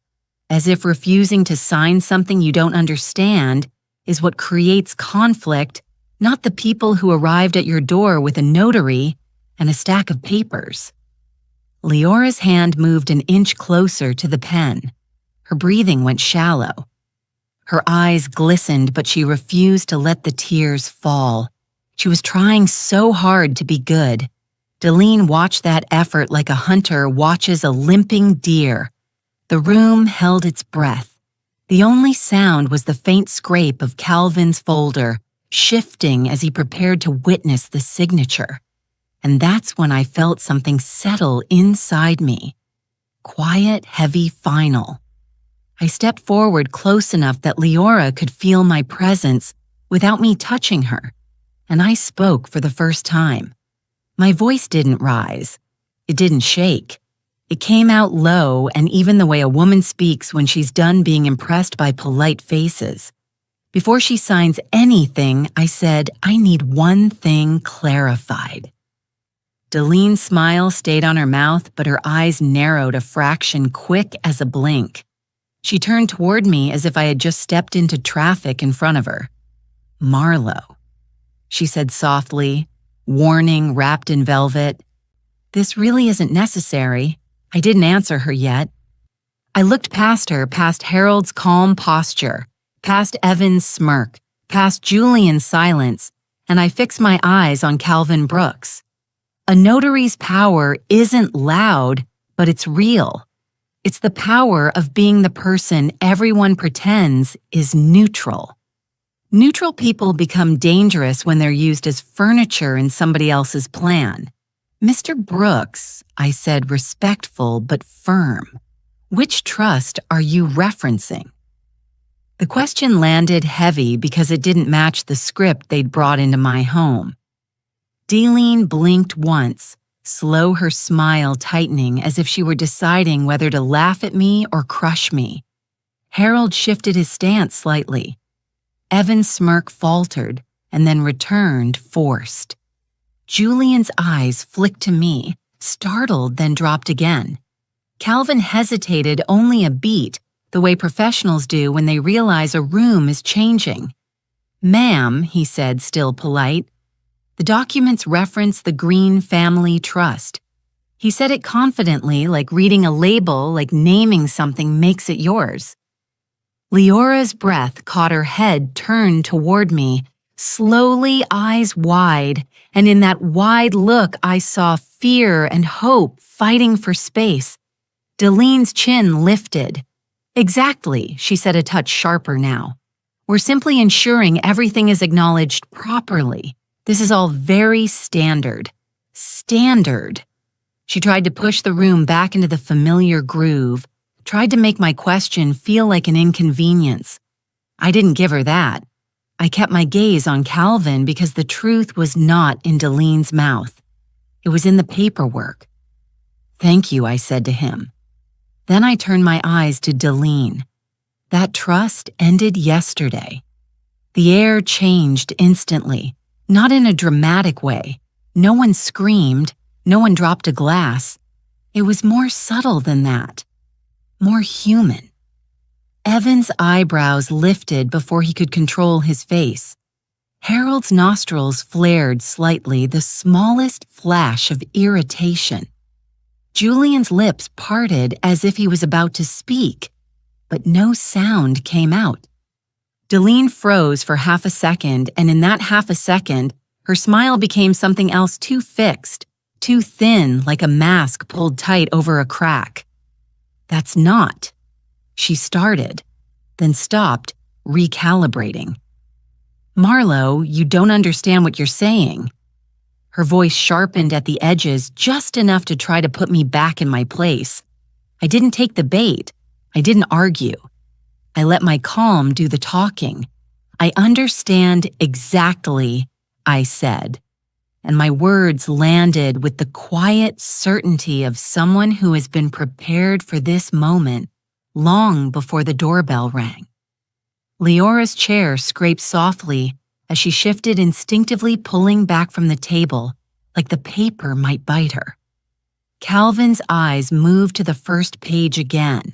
As if refusing to sign something you don't understand is what creates conflict, not the people who arrived at your door with a notary and a stack of papers. Leora's hand moved an inch closer to the pen. Her breathing went shallow. Her eyes glistened, but she refused to let the tears fall. She was trying so hard to be good. Deline watched that effort like a hunter watches a limping deer. The room held its breath. The only sound was the faint scrape of Calvin's folder, shifting as he prepared to witness the signature. And that's when I felt something settle inside me. Quiet, heavy, final. I stepped forward close enough that Leora could feel my presence without me touching her, and I spoke for the first time. My voice didn't rise. It didn't shake. It came out low, and even the way a woman speaks when she's done being impressed by polite faces. Before she signs anything, I said, "I need one thing clarified." Deline's smile stayed on her mouth, but her eyes narrowed a fraction, quick as a blink. She turned toward me as if I had just stepped into traffic in front of her. "Marlowe," she said softly, warning wrapped in velvet. "This really isn't necessary." I didn't answer her yet. I looked past her, past Harold's calm posture, past Evan's smirk, past Julian's silence, and I fixed my eyes on Calvin Brooks. A notary's power isn't loud, but it's real. It's the power of being the person everyone pretends is neutral. Neutral people become dangerous when they're used as furniture in somebody else's plan. "Mr. Brooks," I said, respectful but firm, "which trust are you referencing?" The question landed heavy because it didn't match the script they'd brought into my home. Deline blinked once, slow her smile tightening as if she were deciding whether to laugh at me or crush me. Harold shifted his stance slightly. Evan's smirk faltered and then returned forced. Julian's eyes flicked to me, startled then dropped again. Calvin hesitated only a beat, the way professionals do when they realize a room is changing. "Ma'am," he said, still polite, "the documents reference the Green Family Trust." He said it confidently, like reading a label, like naming something makes it yours. Leora's breath caught her head turned toward me, slowly, eyes wide, and in that wide look I saw fear and hope fighting for space. Deline's chin lifted. "Exactly," she said a touch sharper now. "We're simply ensuring everything is acknowledged properly. This is all very standard." Standard. She tried to push the room back into the familiar groove, tried to make my question feel like an inconvenience. I didn't give her that. I kept my gaze on Calvin because the truth was not in Deline's mouth. It was in the paperwork. "Thank you," I said to him. Then I turned my eyes to Deline. That trust ended yesterday. The air changed instantly, not in a dramatic way. No one screamed, no one dropped a glass. It was more subtle than that, more human. Evan's eyebrows lifted before he could control his face. Harold's nostrils flared slightly, the smallest flash of irritation. Julian's lips parted as if he was about to speak, but no sound came out. Deline froze for half a second, and in that half a second, her smile became something else too fixed, too thin, like a mask pulled tight over a crack. That's not. She started, then stopped, recalibrating. Marlo, you don't understand what you're saying. Her voice sharpened at the edges just enough to try to put me back in my place. I didn't take the bait. I didn't argue. I let my calm do the talking. I understand exactly, I said, and my words landed with the quiet certainty of someone who has been prepared for this moment long before the doorbell rang. Leora's chair scraped softly as she shifted, instinctively pulling back from the table, like the paper might bite her. Calvin's eyes moved to the first page again.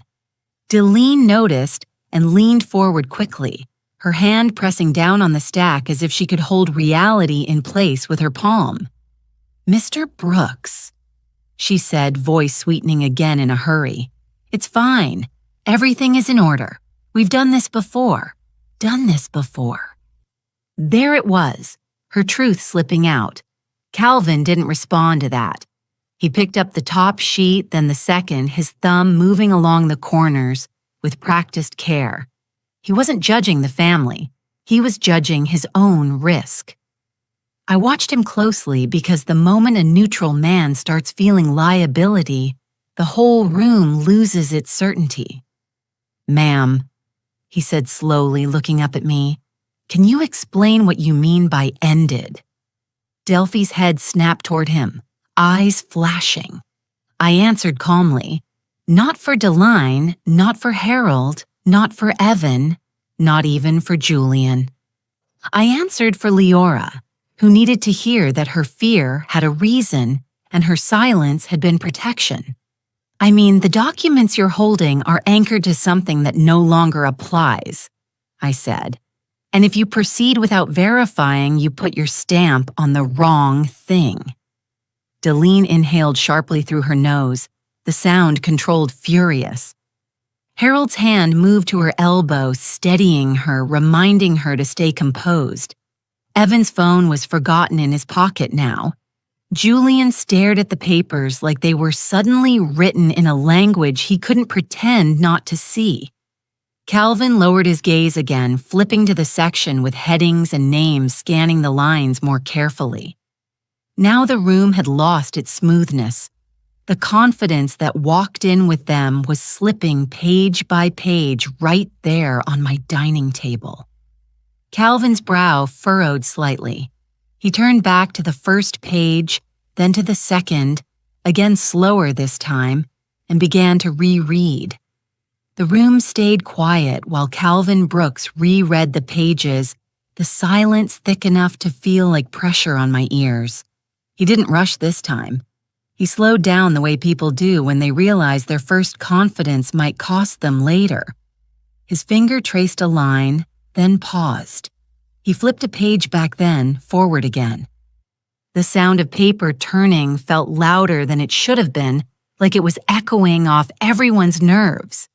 Deline noticed and leaned forward quickly, her hand pressing down on the stack as if she could hold reality in place with her palm. "Mr. Brooks," she said, voice sweetening again in a hurry. "It's fine. Everything is in order. We've done this before. There it was, her truth slipping out. Calvin didn't respond to that. He picked up the top sheet, then the second, his thumb moving along the corners with practiced care. He wasn't judging the family. He was judging his own risk. I watched him closely because the moment a neutral man starts feeling liability, the whole room loses its certainty. "Ma'am," he said slowly, looking up at me, "can you explain what you mean by ended?" Delphi's head snapped toward him, eyes flashing. I answered calmly, "Not for Deline, not for Harold, not for Evan, not even for Julian." I answered for Leora, who needed to hear that her fear had a reason and her silence had been protection. "I mean, the documents you're holding are anchored to something that no longer applies," I said. "And if you proceed without verifying, you put your stamp on the wrong thing." Deline inhaled sharply through her nose, the sound controlled furious. Harold's hand moved to her elbow, steadying her, reminding her to stay composed. Evan's phone was forgotten in his pocket now. Julian stared at the papers like they were suddenly written in a language he couldn't pretend not to see. Calvin lowered his gaze again, flipping to the section with headings and names, scanning the lines more carefully. Now the room had lost its smoothness. The confidence that walked in with them was slipping page by page right there on my dining table. Calvin's brow furrowed slightly. He turned back to the first page, then to the second, again slower this time, and began to reread. The room stayed quiet while Calvin Brooks reread the pages, the silence thick enough to feel like pressure on my ears. He didn't rush this time. He slowed down the way people do when they realize their first confidence might cost them later. His finger traced a line, then paused. He flipped a page back then, forward again. The sound of paper turning felt louder than it should have been, like it was echoing off everyone's nerves.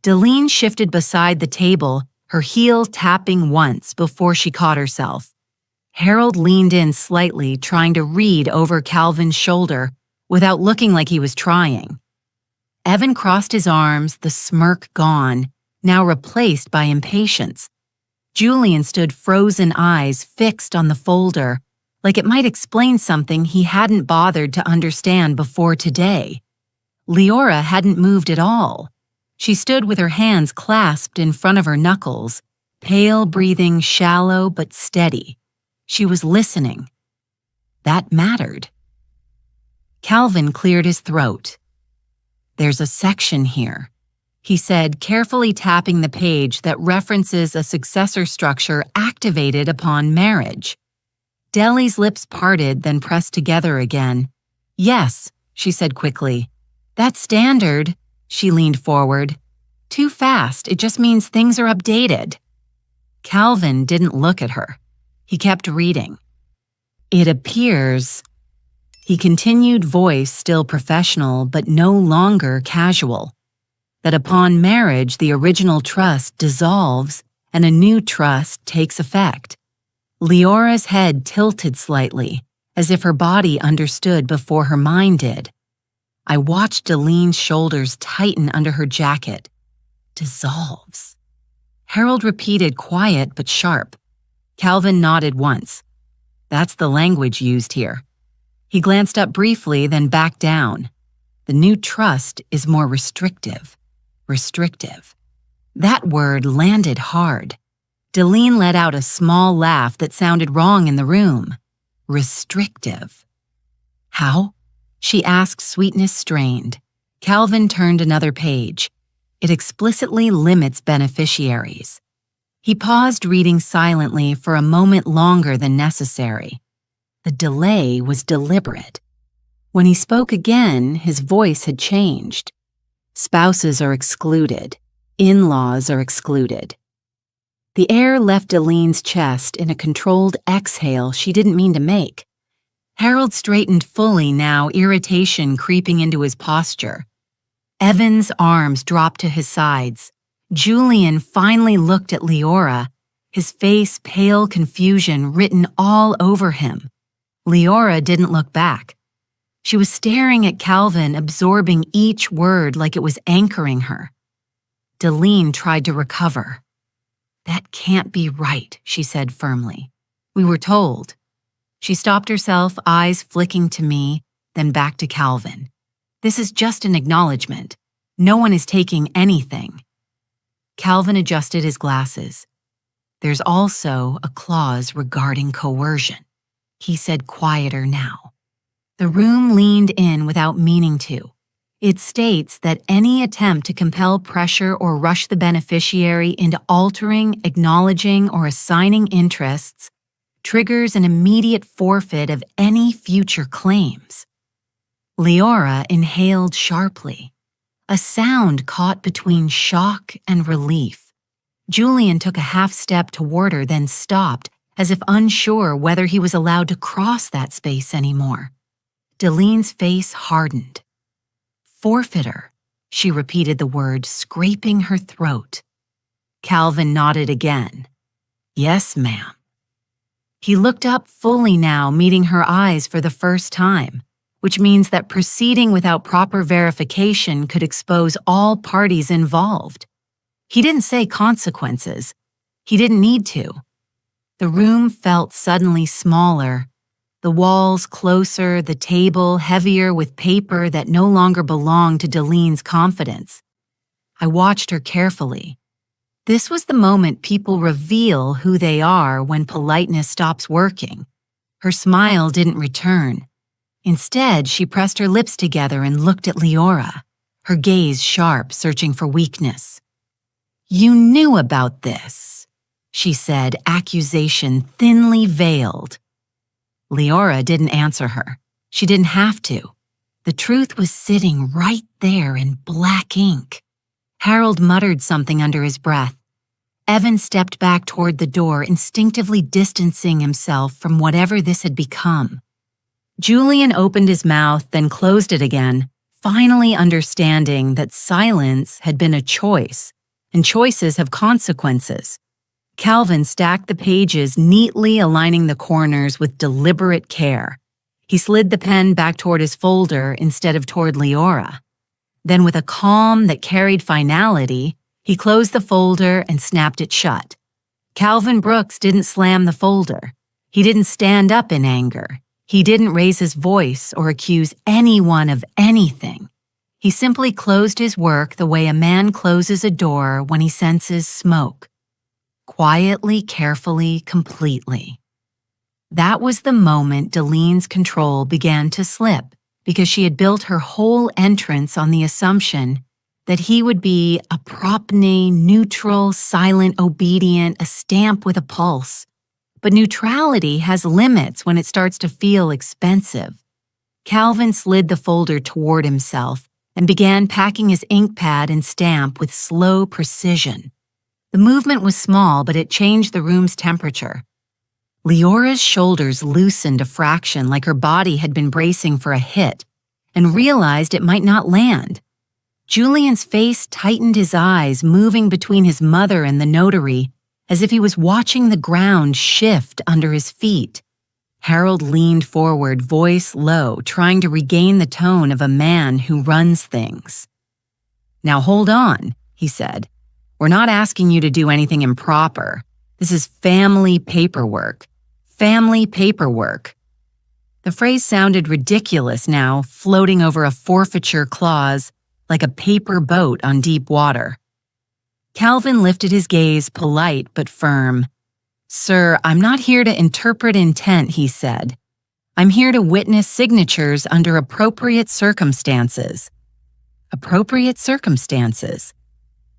Deline shifted beside the table, her heel tapping once before she caught herself. Harold leaned in slightly, trying to read over Calvin's shoulder without looking like he was trying. Evan crossed his arms, the smirk gone, now replaced by impatience. Julian stood frozen eyes fixed on the folder, like it might explain something he hadn't bothered to understand before today. Leora hadn't moved at all. She stood with her hands clasped in front of her knuckles, pale, breathing shallow but steady. She was listening. That mattered. Calvin cleared his throat. "There's a section here," he said, carefully tapping the page that references a successor structure activated upon marriage. Deli's lips parted, then pressed together again. Yes, she said quickly. That's standard. She leaned forward. Too fast, it just means things are updated. Calvin didn't look at her. He kept reading. It appears, he continued, voice still professional but no longer casual, that upon marriage the original trust dissolves and a new trust takes effect. Leora's head tilted slightly, as if her body understood before her mind did. I watched Deline's shoulders tighten under her jacket. Dissolves. Harold repeated, quiet but sharp. Calvin nodded once. That's the language used here. He glanced up briefly, then back down. The new trust is more restrictive. Restrictive. That word landed hard. Deline let out a small laugh that sounded wrong in the room. Restrictive. How? She asked, sweetness strained. Calvin turned another page. It explicitly limits beneficiaries. He paused, reading silently for a moment longer than necessary. The delay was deliberate. When he spoke again, his voice had changed. Spouses are excluded. In-laws are excluded. The air left Deline's chest in a controlled exhale she didn't mean to make. Harold straightened fully now, irritation creeping into his posture. Evan's arms dropped to his sides. Julian finally looked at Leora, his face pale confusion written all over him. Leora didn't look back. She was staring at Calvin, absorbing each word like it was anchoring her. Deline tried to recover. That can't be right, she said firmly. We were told. She stopped herself, eyes flicking to me, then back to Calvin. This is just an acknowledgement. No one is taking anything. Calvin adjusted his glasses. There's also a clause regarding coercion, he said, quieter now. The room leaned in without meaning to. It states that any attempt to compel pressure or rush the beneficiary into altering, acknowledging, or assigning interests triggers an immediate forfeit of any future claims. Leora inhaled sharply. A sound caught between shock and relief. Julian took a half step toward her, then stopped, as if unsure whether he was allowed to cross that space anymore. Deline's face hardened. Forfeiter, she repeated the word, scraping her throat. Calvin nodded again. Yes, ma'am. He looked up fully now, meeting her eyes for the first time, which means that proceeding without proper verification could expose all parties involved. He didn't say consequences. He didn't need to. The room felt suddenly smaller, the walls closer, the table heavier with paper that no longer belonged to Deline's confidence. I watched her carefully. This was the moment people reveal who they are when politeness stops working. Her smile didn't return. Instead, she pressed her lips together and looked at Leora, her gaze sharp, searching for weakness. You knew about this, she said, accusation thinly veiled. Leora didn't answer her. She didn't have to. The truth was sitting right there in black ink. Harold muttered something under his breath. Evan stepped back toward the door, instinctively distancing himself from whatever this had become. Julian opened his mouth, then closed it again, finally understanding that silence had been a choice, and choices have consequences. Calvin stacked the pages, neatly aligning the corners with deliberate care. He slid the pen back toward his folder instead of toward Leora. Then, with a calm that carried finality, he closed the folder and snapped it shut. Calvin Brooks didn't slam the folder. He didn't stand up in anger. He didn't raise his voice or accuse anyone of anything. He simply closed his work the way a man closes a door when he senses smoke. Quietly, carefully, completely. That was the moment Deline's control began to slip, because she had built her whole entrance on the assumption that he would be a propne, neutral, silent, obedient, a stamp with a pulse. But neutrality has limits when it starts to feel expensive. Calvin slid the folder toward himself and began packing his ink pad and stamp with slow precision. The movement was small, but it changed the room's temperature. Leora's shoulders loosened a fraction like her body had been bracing for a hit and realized it might not land. Julian's face tightened, his eyes moving between his mother and the notary as if he was watching the ground shift under his feet. Harold leaned forward, voice low, trying to regain the tone of a man who runs things. "Now hold on," he said. "We're not asking you to do anything improper. This is family paperwork. Family paperwork." The phrase sounded ridiculous now, floating over a forfeiture clause like a paper boat on deep water. Calvin lifted his gaze, polite but firm. "Sir, I'm not here to interpret intent," he said. "I'm here to witness signatures under appropriate circumstances." Appropriate circumstances.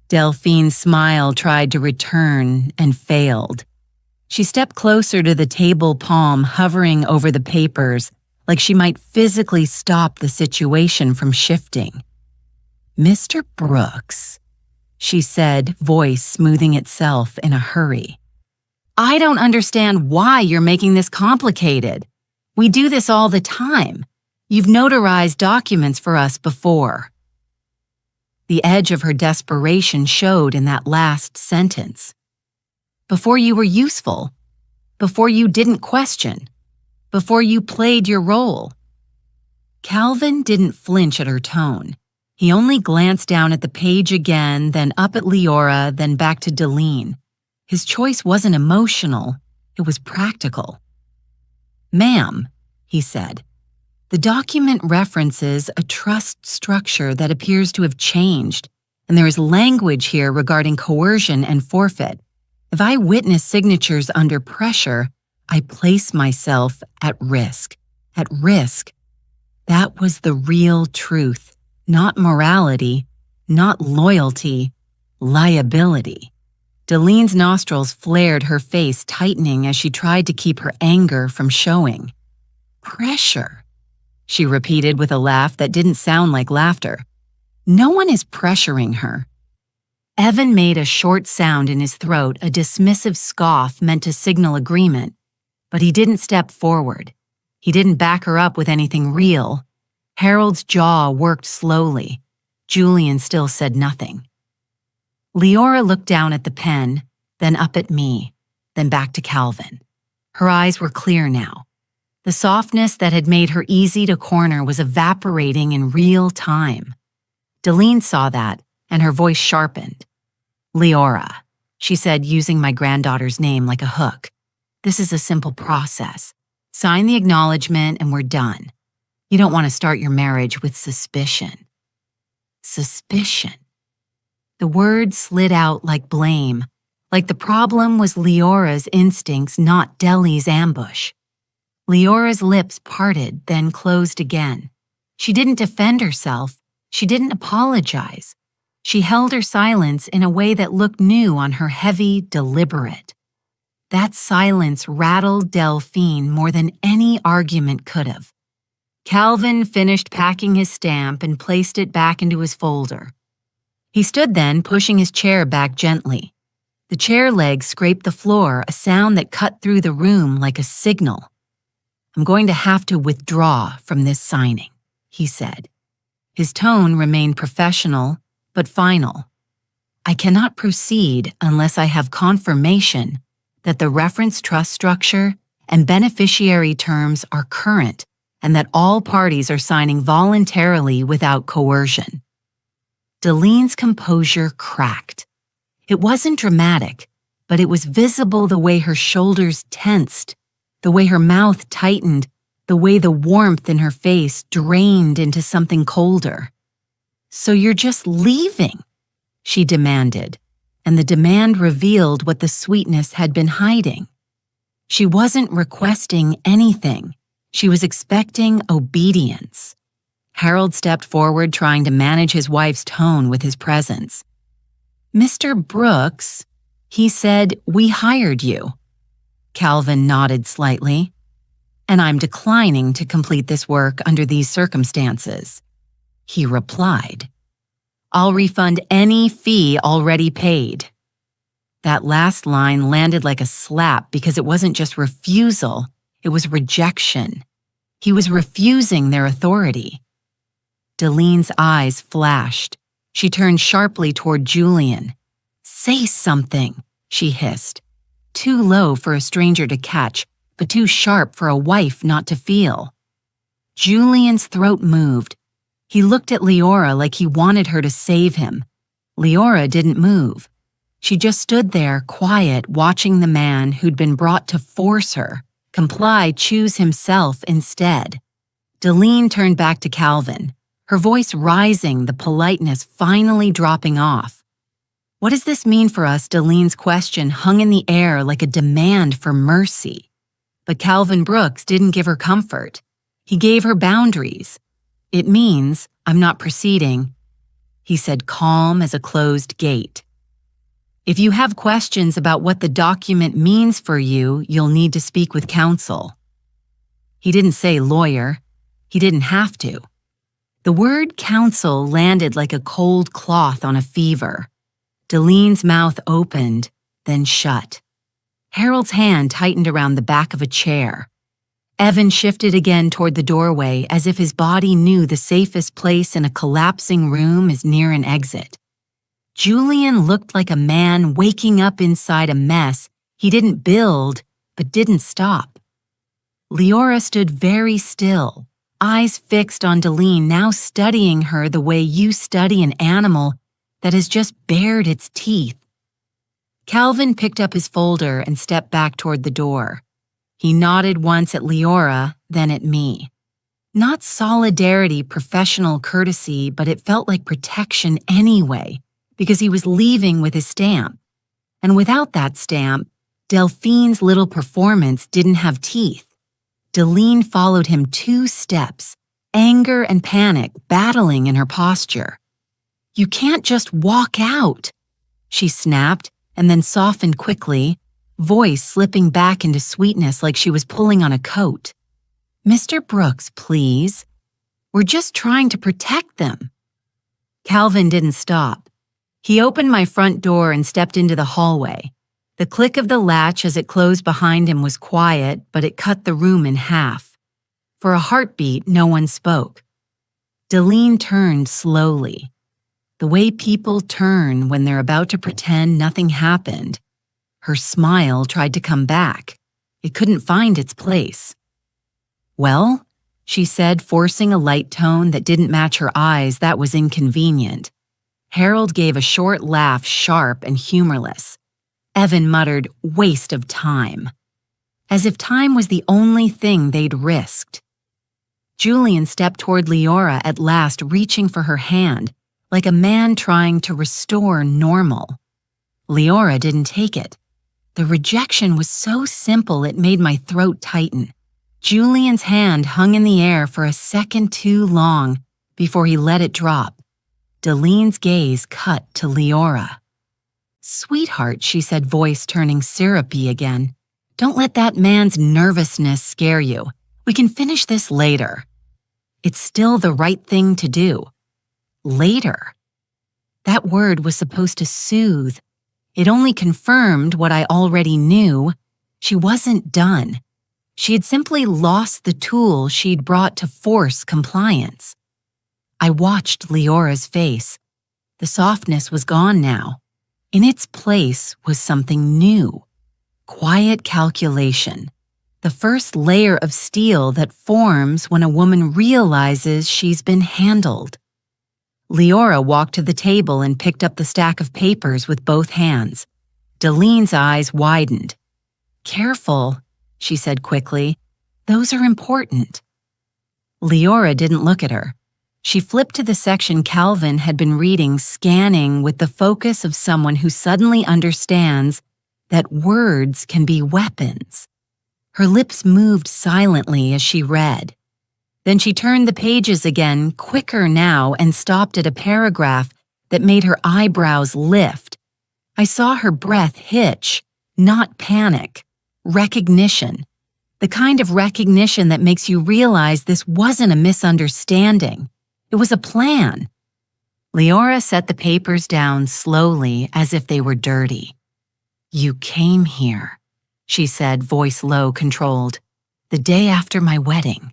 Delphine's smile tried to return and failed. She stepped closer to the table palm hovering over the papers, like she might physically stop the situation from shifting. "Mr. Brooks," she said, voice smoothing itself in a hurry. "I don't understand why you're making this complicated. We do this all the time. You've notarized documents for us before." The edge of her desperation showed in that last sentence. Before you were useful. Before you didn't question. Before you played your role. Calvin didn't flinch at her tone. He only glanced down at the page again, then up at Leora, then back to Deline. His choice wasn't emotional, it was practical. "Ma'am," he said, "the document references a trust structure that appears to have changed, and there is language here regarding coercion and forfeit. If I witness signatures under pressure, I place myself at risk. At risk." That was the real truth, not morality, not loyalty, liability. Deline's nostrils flared, her face tightening as she tried to keep her anger from showing. "Pressure," she repeated with a laugh that didn't sound like laughter. "No one is pressuring her." Evan made a short sound in his throat, a dismissive scoff meant to signal agreement, but he didn't step forward. He didn't back her up with anything real. Harold's jaw worked slowly. Julian still said nothing. Leora looked down at the pen, then up at me, then back to Calvin. Her eyes were clear now. The softness that had made her easy to corner was evaporating in real time. Deline saw that, and her voice sharpened. "Leora," she said, using my granddaughter's name like a hook. "This is a simple process. Sign the acknowledgement and we're done. You don't want to start your marriage with suspicion." Suspicion. The word slid out like blame, like the problem was Leora's instincts, not Deli's ambush. Leora's lips parted, then closed again. She didn't defend herself. She didn't apologize. She held her silence in a way that looked new on her, heavy, deliberate. That silence rattled Delphine more than any argument could have. Calvin finished packing his stamp and placed it back into his folder. He stood then, pushing his chair back gently. The chair legs scraped the floor, a sound that cut through the room like a signal. "I'm going to have to withdraw from this signing," he said. His tone remained professional, but final. "I cannot proceed unless I have confirmation that the reference trust structure and beneficiary terms are current and that all parties are signing voluntarily without coercion." Deline's composure cracked. It wasn't dramatic, but it was visible the way her shoulders tensed, the way her mouth tightened, the way the warmth in her face drained into something colder. "So you're just leaving?" she demanded, and the demand revealed what the sweetness had been hiding. She wasn't requesting anything. She was expecting obedience. Harold stepped forward, trying to manage his wife's tone with his presence. "Mr. Brooks," he said, "we hired you." Calvin nodded slightly. "And I'm declining to complete this work under these circumstances," he replied. "I'll refund any fee already paid." That last line landed like a slap because it wasn't just refusal, it was rejection. He was refusing their authority. Delene's eyes flashed. She turned sharply toward Julian. "Say something," she hissed. Too low for a stranger to catch, but too sharp for a wife not to feel. Julian's throat moved. He looked at Leora like he wanted her to save him. Leora didn't move. She just stood there, quiet, watching the man who'd been brought to force her comply, choose himself instead. Delene turned back to Calvin, her voice rising, the politeness finally dropping off. "What does this mean for us?" Delene's question hung in the air like a demand for mercy. But Calvin Brooks didn't give her comfort. He gave her boundaries. "It means I'm not proceeding," he said, calm as a closed gate. "If you have questions about what the document means for you, you'll need to speak with counsel." He didn't say lawyer. He didn't have to. The word counsel landed like a cold cloth on a fever. Delene's mouth opened, then shut. Harold's hand tightened around the back of a chair. Evan shifted again toward the doorway as if his body knew the safest place in a collapsing room is near an exit. Julian looked like a man waking up inside a mess he didn't build but didn't stop. Leora stood very still, eyes fixed on Delene, now studying her the way you study an animal that has just bared its teeth. Calvin picked up his folder and stepped back toward the door. He nodded once at Leora, then at me. Not solidarity, professional courtesy, but it felt like protection anyway, because he was leaving with his stamp. And without that stamp, Delphine's little performance didn't have teeth. Delene followed him 2 steps, anger and panic battling in her posture. "You can't just walk out," she snapped, and then softened quickly, voice slipping back into sweetness like she was pulling on a coat. "Mr. Brooks, please. We're just trying to protect them." Calvin didn't stop. He opened my front door and stepped into the hallway. The click of the latch as it closed behind him was quiet, but it cut the room in half. For a heartbeat, no one spoke. Delene turned slowly. The way people turn when they're about to pretend nothing happened. Her smile tried to come back. It couldn't find its place. "Well," she said, forcing a light tone that didn't match her eyes. That was inconvenient. Harold gave a short laugh, sharp and humorless. Evan muttered, "Waste of time." As if time was the only thing they'd risked. Julian stepped toward Leora at last, reaching for her hand, like a man trying to restore normal. Leora didn't take it. The rejection was so simple it made my throat tighten. Julian's hand hung in the air for a second too long before he let it drop. Delene's gaze cut to Leora. "Sweetheart," she said, voice turning syrupy again. "Don't let that man's nervousness scare you. We can finish this later." It's still the right thing to do. Later. That word was supposed to soothe. It only confirmed what I already knew. She wasn't done. She had simply lost the tool she'd brought to force compliance. I watched Leora's face. The softness was gone now. In its place was something new. Quiet calculation. The first layer of steel that forms when a woman realizes she's been handled. Leora walked to the table and picked up the stack of papers with both hands. Delene's eyes widened. "Careful," she said quickly. "Those are important." Leora didn't look at her. She flipped to the section Calvin had been reading, scanning with the focus of someone who suddenly understands that words can be weapons. Her lips moved silently as she read. Then she turned the pages again, quicker now, and stopped at a paragraph that made her eyebrows lift. I saw her breath hitch, not panic, recognition. The kind of recognition that makes you realize this wasn't a misunderstanding. It was a plan. Leora set the papers down slowly as if they were dirty. "You came here," she said, voice low, controlled, "the day after my wedding."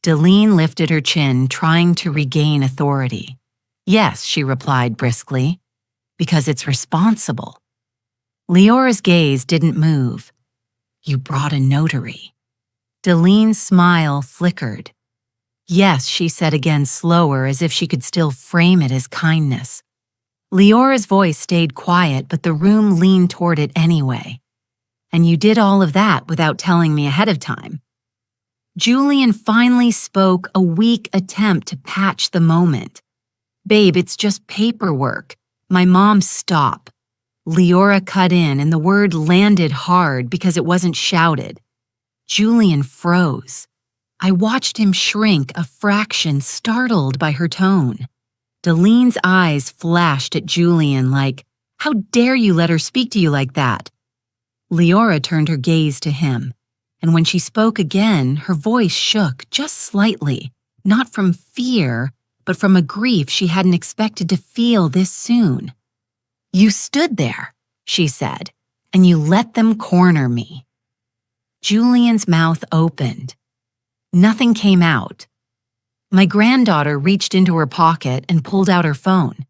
Delene lifted her chin, trying to regain authority. "Yes," she replied briskly, "because it's responsible." Leora's gaze didn't move. "You brought a notary." Delene's smile flickered. "Yes," she said again, slower, as if she could still frame it as kindness. Leora's voice stayed quiet, but the room leaned toward it anyway. "And you did all of that without telling me ahead of time." Julian finally spoke, a weak attempt to patch the moment. "Babe, it's just paperwork. My mom, stop." Leora cut in, and the word landed hard because it wasn't shouted. Julian froze. I watched him shrink a fraction, startled by her tone. Delene's eyes flashed at Julian like, "How dare you let her speak to you like that?" Leora turned her gaze to him, and when she spoke again, her voice shook just slightly, not from fear, but from a grief she hadn't expected to feel this soon. "You stood there," she said, "and you let them corner me." Julian's mouth opened. Nothing came out. My granddaughter reached into her pocket and pulled out her phone.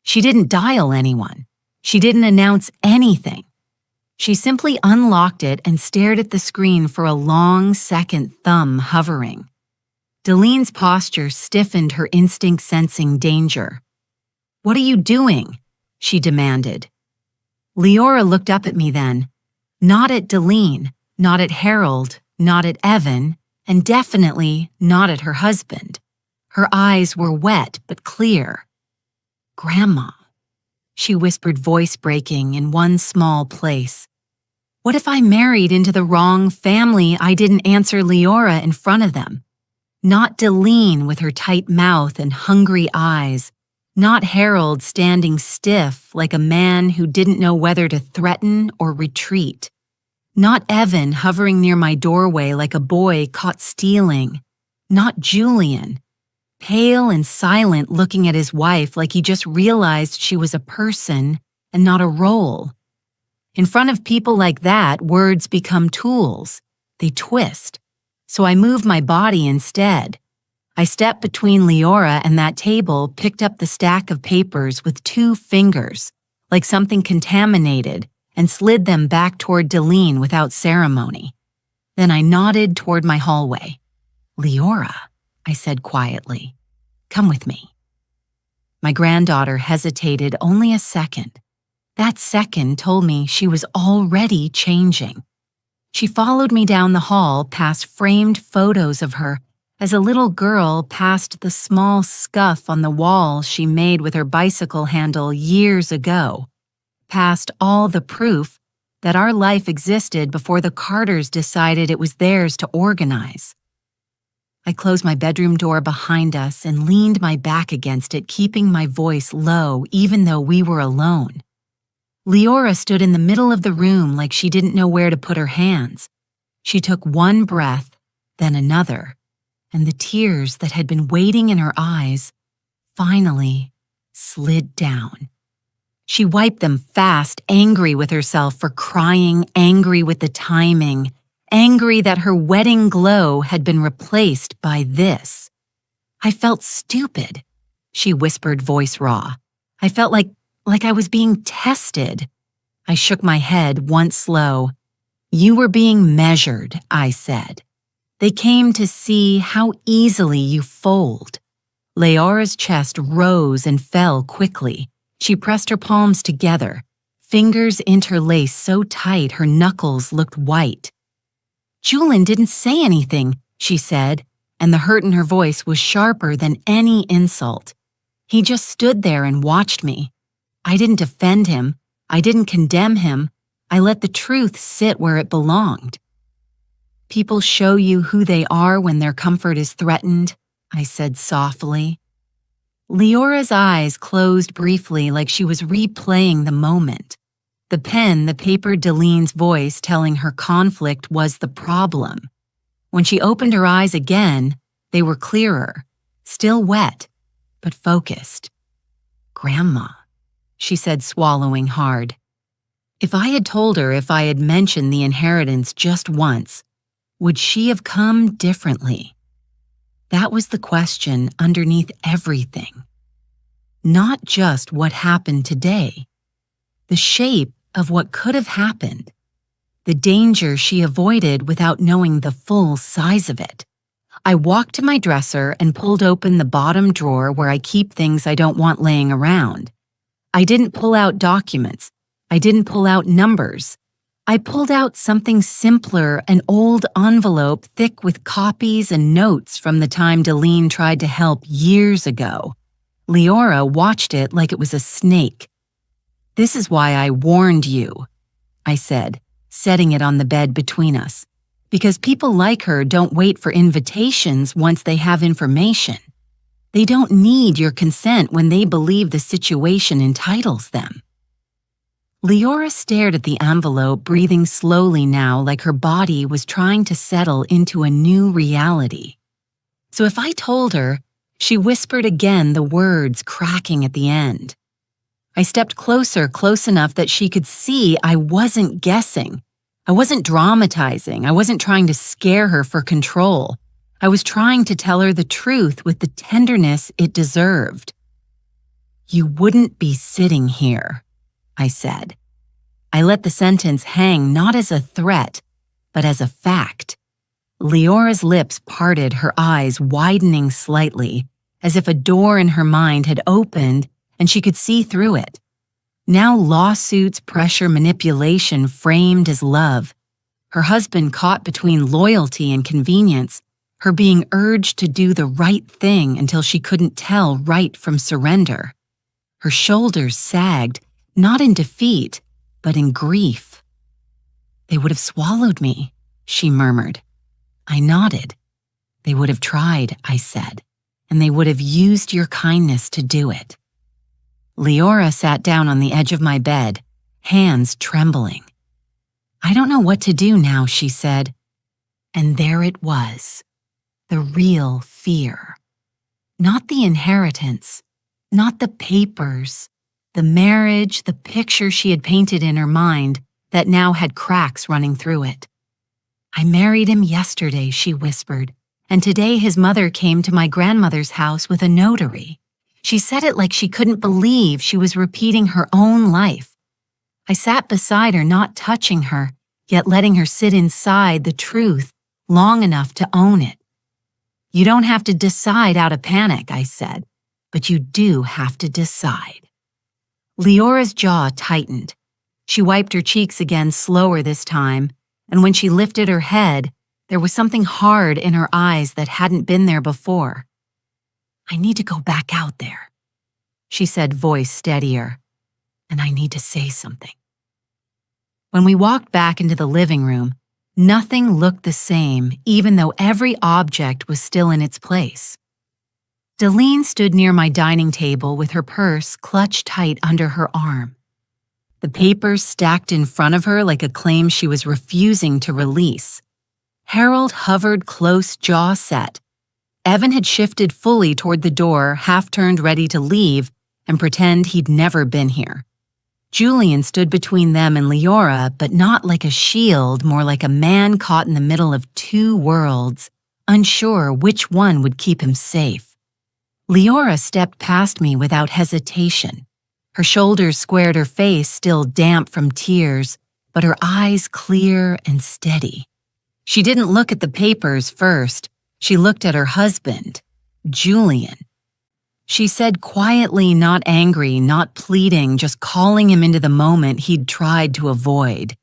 She didn't dial anyone. She didn't announce anything. She simply unlocked it and stared at the screen for a long second, thumb hovering. Delene's posture stiffened, her instinct sensing danger. "What are you doing?" she demanded. Leora looked up at me then, not at Delene, not at Harold, not at Evan, and definitely not at her husband. Her eyes were wet but clear. "Grandma," she whispered, voice breaking in one small place. "What if I married into the wrong family? I didn't answer Leora in front of them. Not Delene with her tight mouth and hungry eyes. Not Harold standing stiff like a man who didn't know whether to threaten or retreat. Not Evan hovering near my doorway like a boy caught stealing. Not Julian, pale and silent, looking at his wife like he just realized she was a person and not a role. In front of people like that, words become tools. They twist. So I move my body instead. I stepped between Leora and that table, picked up the stack of papers with 2 fingers, like something contaminated, and slid them back toward Delene without ceremony. Then I nodded toward my hallway. "Leora," I said quietly, "come with me." My granddaughter hesitated only a second. That second told me she was already changing. She followed me down the hall, past framed photos of her as a little girl, past the small scuff on the wall she made with her bicycle handle years ago, past all the proof that our life existed before the Carters decided it was theirs to organize. I closed my bedroom door behind us and leaned my back against it, keeping my voice low even though we were alone. Leora stood in the middle of the room like she didn't know where to put her hands. She took one breath, then another, and the tears that had been waiting in her eyes finally slid down. She wiped them fast, angry with herself for crying, angry with the timing, angry that her wedding glow had been replaced by this. "I felt stupid," she whispered, voice raw. "I felt like I was being tested." I shook my head, once slow. "You were being measured," I said. "They came to see how easily you fold." Leora's chest rose and fell quickly. She pressed her palms together, fingers interlaced so tight her knuckles looked white. "Julian didn't say anything," she said, and the hurt in her voice was sharper than any insult. "He just stood there and watched me. I didn't defend him. I didn't condemn him. I let the truth sit where it belonged." People show you who they are when their comfort is threatened, I said softly. Leora's eyes closed briefly like she was replaying the moment. The pen, the paper, Delene's voice telling her conflict was the problem. When she opened her eyes again, they were clearer, still wet, but focused. Grandma, she said, swallowing hard. If I had told her if I had mentioned the inheritance just once, would she have come differently? That was the question underneath everything. Not just what happened today, the shape of what could have happened, the danger she avoided without knowing the full size of it. I walked to my dresser and pulled open the bottom drawer where I keep things I don't want laying around. I didn't pull out documents. I didn't pull out numbers. I pulled out something simpler, an old envelope thick with copies and notes from the time Delene tried to help years ago. Leora watched it like it was a snake. "This is why I warned you," I said, setting it on the bed between us. "Because people like her don't wait for invitations once they have information. They don't need your consent when they believe the situation entitles them." Leora stared at the envelope, breathing slowly now like her body was trying to settle into a new reality. So if I told her, she whispered again, the words cracking at the end. I stepped closer, close enough that she could see I wasn't guessing. I wasn't dramatizing. I wasn't trying to scare her for control. I was trying to tell her the truth with the tenderness it deserved. "You wouldn't be sitting here," I said. I let the sentence hang not as a threat, but as a fact. Leora's lips parted, her eyes widening slightly, as if a door in her mind had opened and she could see through it. Now lawsuits, pressure, manipulation framed as love. Her husband caught between loyalty and convenience, her being urged to do the right thing until she couldn't tell right from surrender. Her shoulders sagged, not in defeat, but in grief. "They would have swallowed me," she murmured. I nodded. "They would have tried," I said, "and they would have used your kindness to do it." Leora sat down on the edge of my bed, hands trembling. "I don't know what to do now," she said. And there it was, the real fear. Not the inheritance, not the papers, the marriage, the picture she had painted in her mind that now had cracks running through it. "I married him yesterday," she whispered, "and today his mother came to my grandmother's house with a notary." She said it like she couldn't believe she was repeating her own life. I sat beside her, not touching her, yet letting her sit inside the truth long enough to own it. "You don't have to decide out of panic," I said, "but you do have to decide." Leora's jaw tightened. She wiped her cheeks again, slower this time, and when she lifted her head, there was something hard in her eyes that hadn't been there before. "I need to go back out there," she said, voice steadier, "and I need to say something." When we walked back into the living room, nothing looked the same, even though every object was still in its place. Delene stood near my dining table with her purse clutched tight under her arm. The papers stacked in front of her like a claim she was refusing to release. Harold hovered close, jaw set. Evan had shifted fully toward the door, half-turned ready to leave and pretend he'd never been here. Julian stood between them and Leora, but not like a shield, more like a man caught in the middle of two worlds, unsure which one would keep him safe. Leora stepped past me without hesitation. Her shoulders squared, her face still damp from tears, but her eyes clear and steady. She didn't look at the papers first. She looked at her husband, Julian. She said quietly, not angry, not pleading, just calling him into the moment he'd tried to avoid.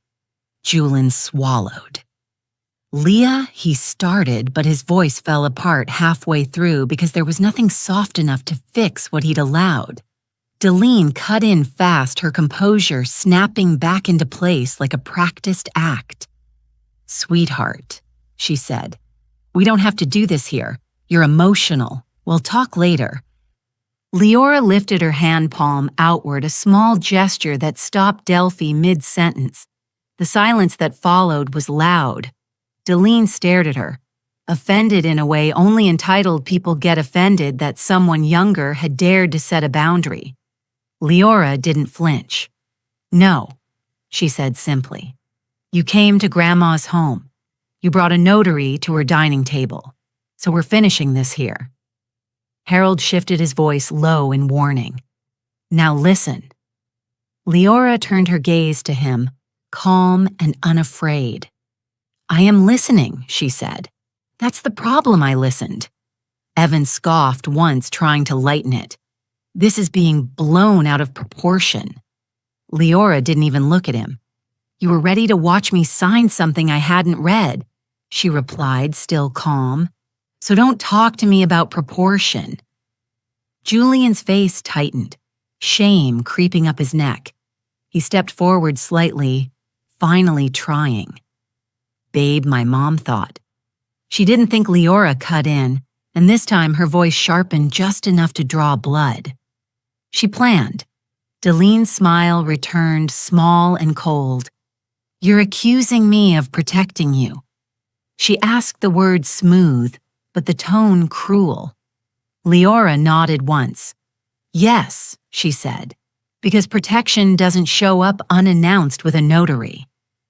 Julian swallowed. "Leah," he started, but his voice fell apart halfway through because there was nothing soft enough to fix what he'd allowed. Delene cut in fast, her composure snapping back into place like a practiced act. "Sweetheart," she said. "We don't have to do this here. You're emotional. We'll talk later." Leora lifted her hand palm outward, a small gesture that stopped Delphi mid-sentence. The silence that followed was loud. Deline stared at her, offended in a way only entitled people get offended that someone younger had dared to set a boundary. Leora didn't flinch. "No," she said simply. "You came to Grandma's home. You brought a notary to her dining table. So we're finishing this here." Harold shifted his voice low in warning. "Now listen." Leora turned her gaze to him, calm and unafraid. "I am listening," she said. "That's the problem, I listened." Evan scoffed once, trying to lighten it. "This is being blown out of proportion." Leora didn't even look at him. "You were ready to watch me sign something I hadn't read," she replied, still calm. "So don't talk to me about proportion." Julian's face tightened, shame creeping up his neck. He stepped forward slightly, finally trying. "Babe, my mom thought." She didn't think Leora cut in, and this time her voice sharpened just enough to draw blood. She planned. Deline's smile returned small and cold. "You're accusing me of protecting you." She asked the word smooth, but the tone cruel. Leora nodded once. "Yes," she said, "because protection doesn't show up unannounced with a notary."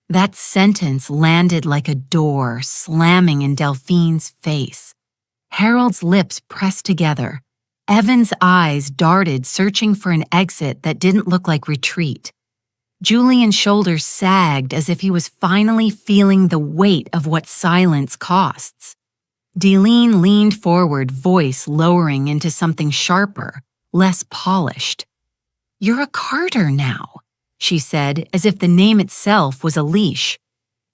That sentence landed like a door slamming in Delphine's face. Harold's lips pressed together. Evan's eyes darted, searching for an exit that didn't look like retreat. Julian's shoulders sagged as if he was finally feeling the weight of what silence costs. Deline leaned forward, voice lowering into something sharper, less polished. "You're a Carter now," she said, as if the name itself was a leash.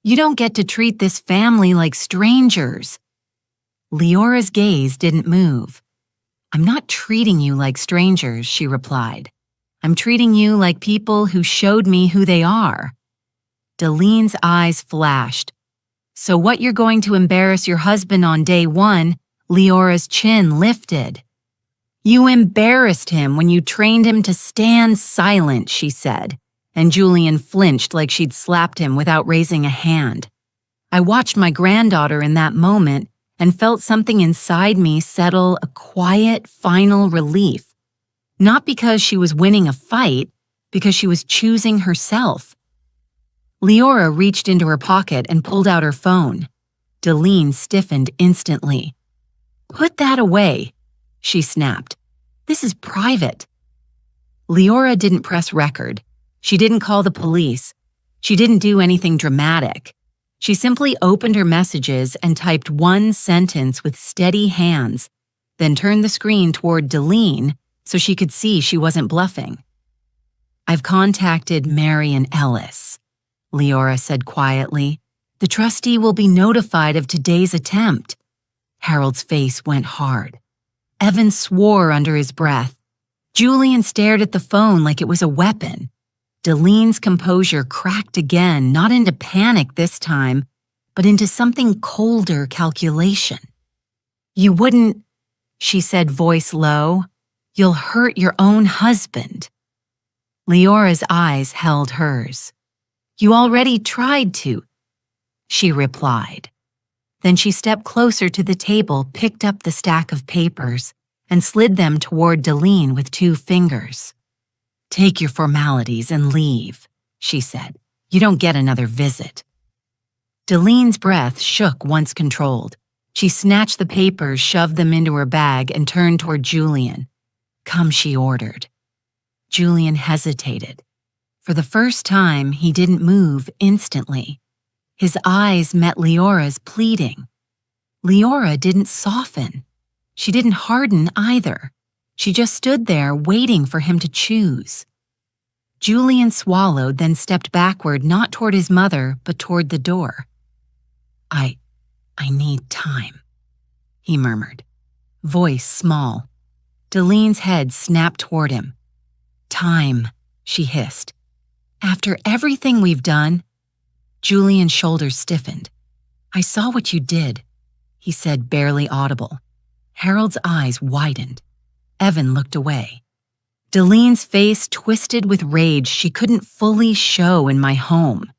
"You don't get to treat this family like strangers." Leora's gaze didn't move. "I'm not treating you like strangers," she replied. "I'm treating you like people who showed me who they are." Deline's eyes flashed. "So what, you're going to embarrass your husband on day one?" Leora's chin lifted. "You embarrassed him when you trained him to stand silent," she said, and Julian flinched like she'd slapped him without raising a hand. I watched my granddaughter in that moment and felt something inside me settle, a quiet, final relief. Not because she was winning a fight, because she was choosing herself. Leora reached into her pocket and pulled out her phone. Deline stiffened instantly. "Put that away," she snapped. "This is private." Leora didn't press record. She didn't call the police. She didn't do anything dramatic. She simply opened her messages and typed one sentence with steady hands, then turned the screen toward Deline so she could see she wasn't bluffing. "I've contacted Marion Ellis," Leora said quietly. "The trustee will be notified of today's attempt." Harold's face went hard. Evan swore under his breath. Julian stared at the phone like it was a weapon. Deline's composure cracked again, not into panic this time, but into something colder, calculation. "You wouldn't," she said, voice low. "You'll hurt your own husband." Leora's eyes held hers. "You already tried to," she replied. Then she stepped closer to the table, picked up the stack of papers, and slid them toward Deline with 2 fingers. "Take your formalities and leave," she said. "You don't get another visit." Deline's breath shook once controlled. She snatched the papers, shoved them into her bag, and turned toward Julian. "Come," she ordered. Julian hesitated. For the first time, he didn't move instantly. His eyes met Leora's, pleading. Leora didn't soften. She didn't harden either. She just stood there waiting for him to choose. Julian swallowed, then stepped backward, not toward his mother, but toward the door. I need time," he murmured, voice small. Deline's head snapped toward him. "Time," she hissed. "After everything we've done?" Julian's shoulders stiffened. "I saw what you did," he said, barely audible. Harold's eyes widened. Evan looked away. Delene's face twisted with rage she couldn't fully show in my home.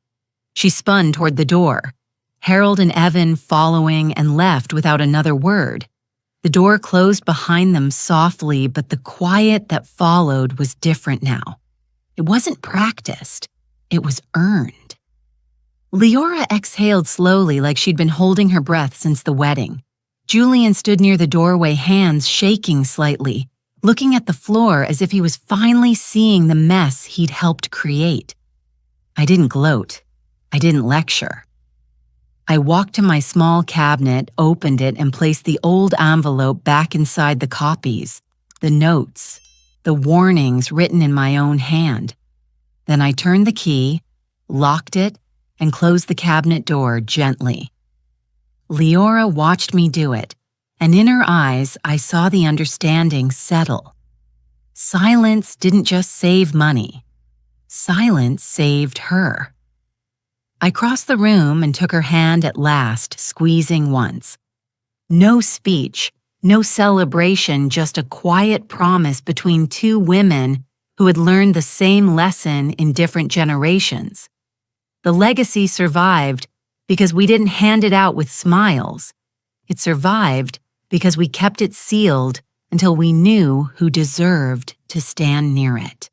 She spun toward the door, Harold and Evan following, and left without another word. The door closed behind them softly, but the quiet that followed was different now. It wasn't practiced. It was earned. Leora exhaled slowly like she'd been holding her breath since the wedding. Julian stood near the doorway, hands shaking slightly, looking at the floor as if he was finally seeing the mess he'd helped create. I didn't gloat. I didn't lecture. I walked to my small cabinet, opened it, and placed the old envelope back inside the copies, the notes, the warnings written in my own hand. Then I turned the key, locked it, and closed the cabinet door gently. Leora watched me do it, and in her eyes I saw the understanding settle. Silence didn't just save money. Silence saved her. I crossed the room and took her hand at last, squeezing once. No speech, no celebration, just a quiet promise between two women who had learned the same lesson in different generations. The legacy survived because we didn't hand it out with smiles. It survived because we kept it sealed until we knew who deserved to stand near it.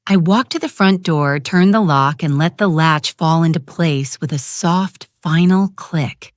I walked to the front door, turned the lock, and let the latch fall into place with a soft, final click.